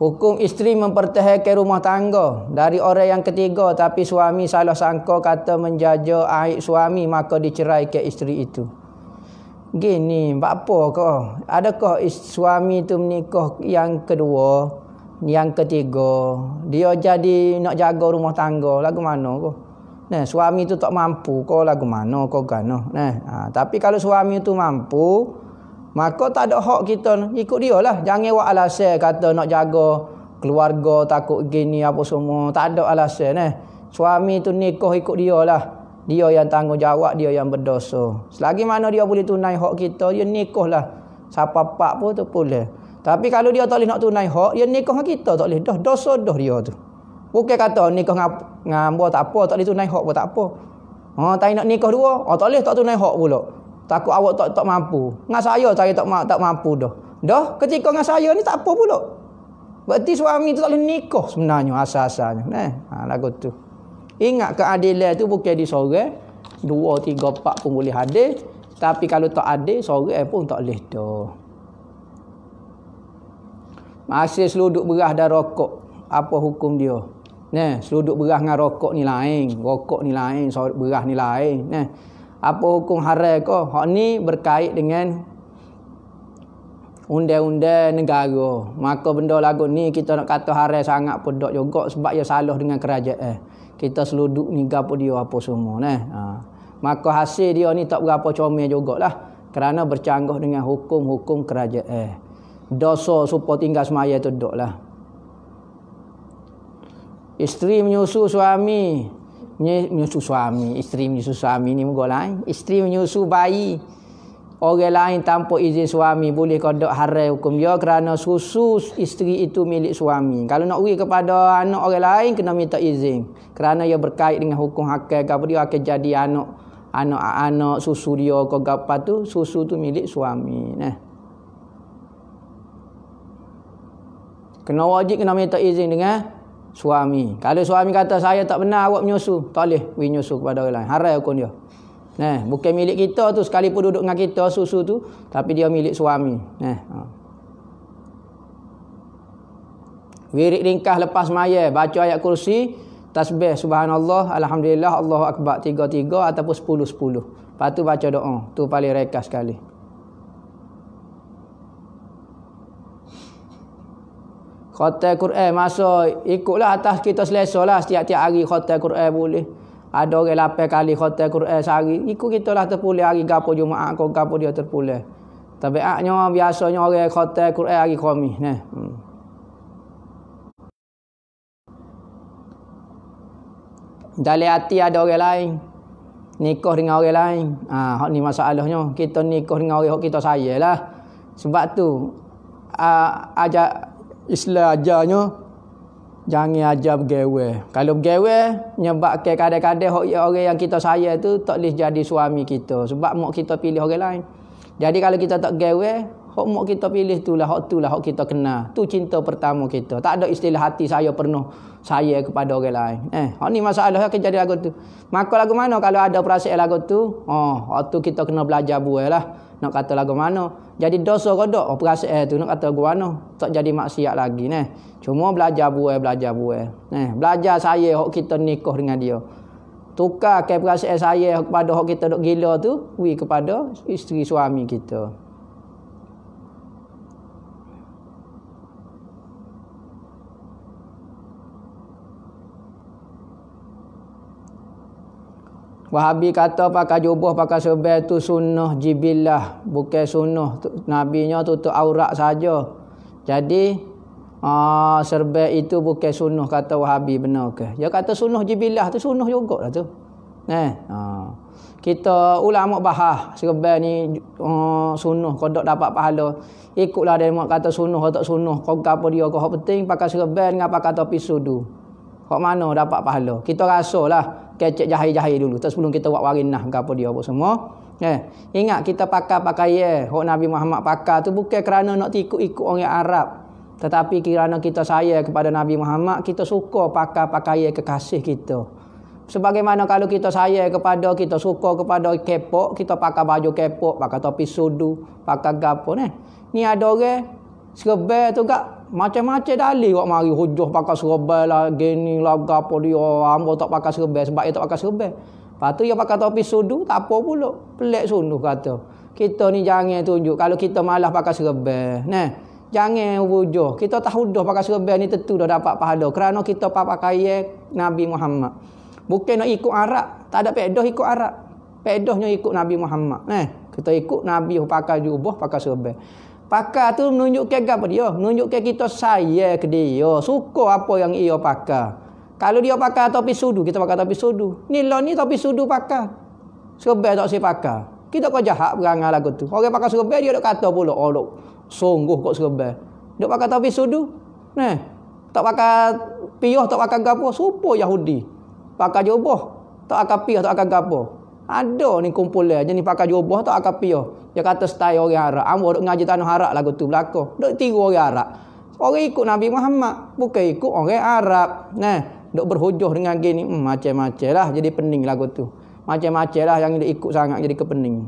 Hukum isteri mempertahankan rumah tangga dari orang yang ketiga tapi suami salah sangka kata menjaja aib suami maka diceraikan isteri itu. Gini, apa kau? Adakah suami itu menikah yang kedua, yang ketiga, dia jadi nak jaga rumah tangga, lagu mana kau? Suami itu tak mampu, kau lagu mana kau gano? Tapi kalau suami itu mampu, maka tak ada hak kita ikut dia lah. Jangan buat alasan kata nak jaga keluarga takut gini apa semua. Tak ada alasan. Suami tu nikah ikut dia lah. Dia yang tanggungjawab, dia yang berdosa. Selagi mana dia boleh tunai hak kita, dia nikah lah. Siapa pak pun tu boleh. Tapi kalau dia tak boleh nak tunai hak, dia nikah dengan kita tak boleh. Dah dosa dah dia tu. Bukan kata nikah dengan hamba tak apa, tak boleh tunai hak pun tak apa. Tak nak nikah dua, tak boleh tak tunai hak pula. Takut awak tak mampu. Dengan saya tak mampu dah. Dah ketika dengan saya ni tak apa pula. Berarti suami tu tak boleh nikah sebenarnya asal-asalnya. Lagu tu. Ingat keadilan tu bukan di seorang, 2, 3, 4 pun boleh adil. Tapi kalau tak adil, seorang pun tak boleh dah. Masih seluduk beras dan rokok. Apa hukum dia? Seluduk beras dengan rokok ni lain. Rokok ni lain, beras ni lain. Apa hukum haram kau? Hak ni berkait dengan undang-undang negara. Maka benda lagu ni kita nak kata haram sangat pun tak juga sebab ia salah dengan kerajaan. Kita seluduk ni gapo dia apa semua Maka hasil dia ni tak berapa comel jugalah kerana bercanggah dengan hukum-hukum kerajaan. Dosa supaya tinggal semaya tu doklah. Isteri menyusu suami. Menyusu suami, isteri menyusu suami ni muka lain. Isteri menyusu bayi orang lain tanpa izin suami, boleh kodok haram hukum dia kerana susu isteri itu milik suami. Kalau nak beri kepada anak orang lain kena minta izin kerana ia berkait dengan hukum hakal. Kalau dia akan jadi anak susu dia ke apa tu, susu tu milik suami. Kena wajib kena minta izin dengan suami. Kalau suami kata saya tak benar awak menyusu, tak boleh beri nyusu kepada orang lain. Haram hukum dia. Bukan milik kita tu sekalipun duduk dengan kita susu tu, tapi dia milik suami. Wirid ringkas lepas maya, baca ayat kursi, tasbih subhanallah, alhamdulillah, Allahu akbar 3-3 ataupun 10-10. Lepas tu baca doa. Tu paling ringkas sekali. Khatam Quran masa ikutlah atas kita selesa lah. Setiap-tiap hari khatam Quran boleh. Ada orang 8 kali khatam Quran sehari. Ikut kita lah terpulih hari gapo Jumaat kau gapo dia terpulih. Tabiatnya biasanya orang khatam Quran hari Khamis. Dalam hati ada orang lain. Nikah dengan orang lain. Hak ni masalahnya. Kita nikah dengan orang kita sayang lah. Sebab tu Islam ajarnya Jangan ajar bergewe. Kalau bergewe nyebabkan kadang-kadang orang yang kita sayang tu tak boleh jadi suami kita sebab mak kita pilih orang lain. Jadi kalau kita tak gewe, hak mak kita pilih tu lah hak kita kenal. Tu cinta pertama kita. Tak ada istilah hati saya penuh sayang kepada orang lain. Hak ni masalah yang jadi lagu tu. Maka lagu mana kalau ada perasaan lagu tu? Hak tu kita kena belajar buat lah. Nak kata lagu mana? Jadi dosa kodok perasaan tu nak kata lagu mana? Tak jadi maksiat lagi Cuma belajar buat. Belajar saya hak kita nikah dengan dia. Tukar ke perasaan saya kepada hak kita dok gila tu, kepada isteri suami kita. Wahabi kata pakai jubah, pakai serban tu sunnah jibillah, bukan sunnah nabinya tutup aurat saja. Jadi serban itu bukan sunnah kata Wahabi, benar ke? Dia kata sunnah jibillah tu sunnah jugalah tu. Kita ulama bahas serban ni sunnah kau tak dapat pahala. Ikutlah dia mak kata sunnah atau tak sunnah. Kau apa dia kau penting pakai serban dengan pakai topi sudu. Kau mana dapat pahala? Kita rasalah kecek jahil-jahil dulu sebelum kita buat warinah ke apa dia apa semua. Ingat kita pakai pakaian hak Nabi Muhammad pakai tu bukan kerana nak ikut orang Arab, tetapi kerana kita sayang kepada Nabi Muhammad, kita suka pakai pakaian kekasih kita. Sebagaimana kalau kita sayang kepada, kita suka kepada kepok, kita pakai baju kepok, pakai topi sudu, pakai gapo ni ada orang serban tu gak macam-macam dalih kok mari hujah pakai serban lah gini lah gapo dia hamba tak pakai serban sebab dia tak pakai serban. Lepas tu dia pakai topi sudu tak apa pula. Pelik sunduh kata. Kita ni jangan tunjuk kalau kita malah pakai serban. Jangan hujah. Kita tahu dah pakai serban ni tentu dah dapat pahala kerana kita pakai Nabi Muhammad. Bukan nak ikut Arab, tak ada pedah ikut Arab. Pedahnya ikut Nabi Muhammad. Kita ikut Nabi pakai jubah, pakai serban. Pakai tu menunjukkan apa dia? Menunjukkan kita sayang ke dia. Suka apa yang ia pakai. Kalau dia pakai topi sudu, kita pakai topi sudu. Ni topi sudu pakai. Serban tak saya pakai. Kita kau jahat berangan lagu tu. Orang pakai serban dia dok kata pula, dok sungguh kok serban. Dok pakai topi sudu. Tak pakai piyah, tak pakai gapo, supo Yahudi. Pakai jubah, tak pakai piyah, tak pakai gapo. Ada ni kumpulan je ni pakai jubah tak pakai piyah. Dia kata style orang Arab. Ambo duk ngaji tanah Arab lagu tu belaka. Duk tiru orang Arab. Orang ikut Nabi Muhammad, bukan ikut orang Arab. Duk berhujah dengan gini macam-macam lah jadi pening lagu tu. Macam-macam lah yang dia ikut sangat jadi kepening.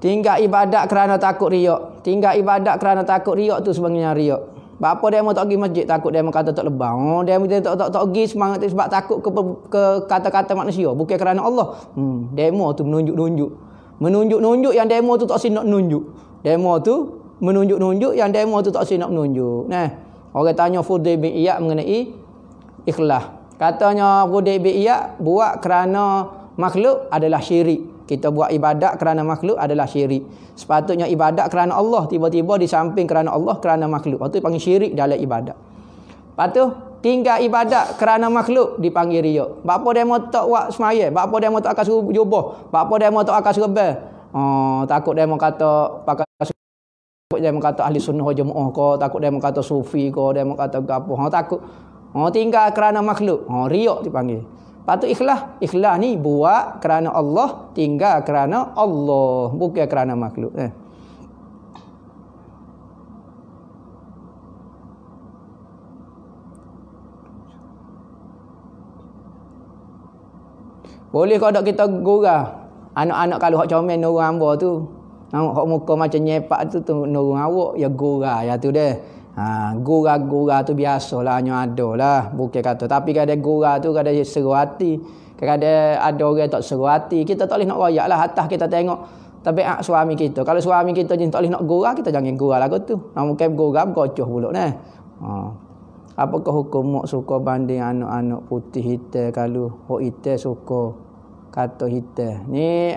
Tinggal ibadat kerana takut riak. Tinggal ibadat kerana takut riak tu sebenarnya riak. Bapa dia mau tak pergi masjid takut dia mau kata tak lebang. Dia tak pergi semangat sebab takut ke kata-kata manusia, bukan kerana Allah. Demo tu menunjuk-nunjuk. Menunjuk-nunjuk yang demo tu tak nak menunjuk. Demo tu menunjuk-nunjuk yang demo tu tak nak menunjuk. Orang tanya Fudail bin Iyad mengenai ikhlas. Katanya Fudail bin Iyad buat kerana makhluk adalah syirik. Kita buat ibadat kerana makhluk adalah syirik. Sepatutnya ibadat kerana Allah, tiba-tiba di samping kerana Allah, kerana makhluk. Itu dipanggil syirik dalam ibadat. Lepas tu, tinggal ibadat kerana makhluk dipanggil riak. Bapa dia mau tak buat semaya, bapa dia mau tak akan suruh jubah, bapa dia mau tak akan serban. Takut dia mau kata pakai, takut dia mau kata ahli sunnah jemaah ko, takut dia mau kata sufi ko, dia mau kata gapo. Takut. Tinggal kerana makhluk. Riak dipanggil. Lepas tu ikhlas. Ikhlas ni buat kerana Allah, tinggal kerana Allah, bukan kerana makhluk. Boleh kau tak kita gurau. Anak-anak kalau hak comel nurung hamba tu. Hak muka macam nyepak tu nurung awak, ya gurau ya tu deh. Gurau-gurau tu biasalah, hanya ada lah, bukan kata. Tapi kadang gurau tu kadang seru hati, kadang ada orang tak seru hati. Kita tak boleh nak royak lah, atas kita tengok tabiat suami kita. Kalau suami kita je tak boleh nak gurau, kita jangan gurau lagu tu. Mungkin gurau berkocoh pula Apakah hukum mak suka banding anak-anak putih hitam kalau hok hitam suka kata hitam ni?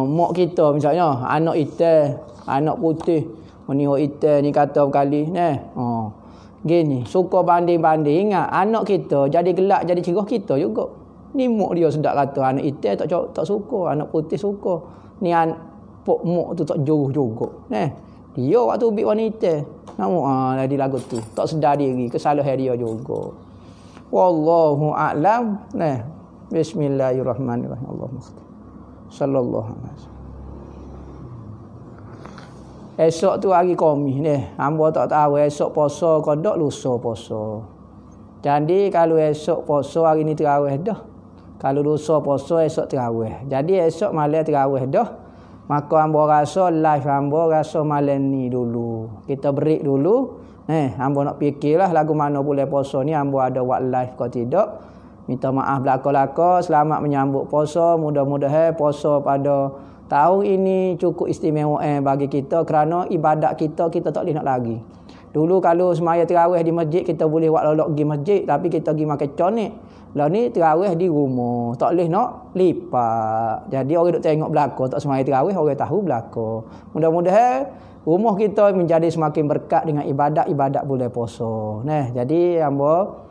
Mak kita misalnya anak hitam, anak putih, ni hok hitam ni kata berkali gini suka banding-banding. Ingat anak kita jadi gelap jadi cerah kita juga. Ni mak dia sedap kata anak hitam tak suka, anak putih suka. Ni pok mak tu tak jauh juga. Dia waktu ubik wanita. Namun jadi lagu tu. Tak sedar diri, kesalahan dia juga. Wallahu a'lam. Nah, bismillahirrahmanirrahim. Allahumma sallallahu alaihi wasallam. Esok tu hari Khamis ni. Hamba tak tahu esok puasa ke tak, lusa puasa. Jadi kalau esok puasa hari ni tarawih dah. Kalau lusa puasa esok tarawih. Jadi esok malam tarawih dah. Maka hamba rasa live hamba rasa malam ni dulu. Kita break dulu. Hamba nak fikirlah lagu mana boleh puasa ni hamba ada buat live ke tidak. Minta maaf belaka-laka, selamat menyambut puasa. Mudah-mudahan puasa pada tahun ini cukup istimewa bagi kita kerana ibadat kita tak boleh nak lagi. Dulu kalau semaya tarawih di masjid kita boleh buat lolok pergi masjid tapi kita pergi makan conik. Lah ni tarawih di rumah, tak boleh nak lipat. Jadi orang duk tengok belaka tak semaya tarawih, orang tahu belaka. Mudah-mudahan rumah kita menjadi semakin berkat dengan ibadat-ibadat bulan puasa. Jadi hamba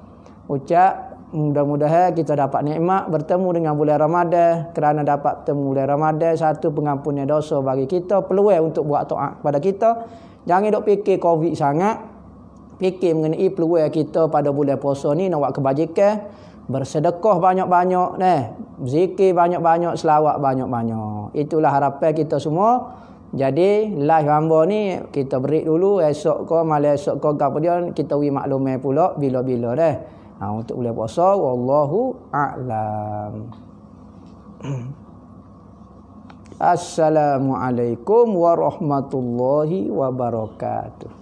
ucap mudah-mudahan kita dapat nikmat bertemu dengan bulan Ramadan. Kerana dapat bertemu bulan Ramadan, satu pengampunan dosa bagi kita, peluang untuk buat taat pada kita. Jangan duk fikir Covid sangat. Fikir mengenai peluang kita pada bulan puasa ni nak buat kebajikan, bersedekah banyak-banyak, zikir banyak-banyak, selawat banyak-banyak. Itulah harapan kita semua. Jadi live hamba ni kita break dulu, esok ke malam esok ke apa dia kita wi maklumat pula bila-bila dah. Untuk bulan puasa wallahu a'lam. Assalamualaikum warahmatullahi wabarakatuh.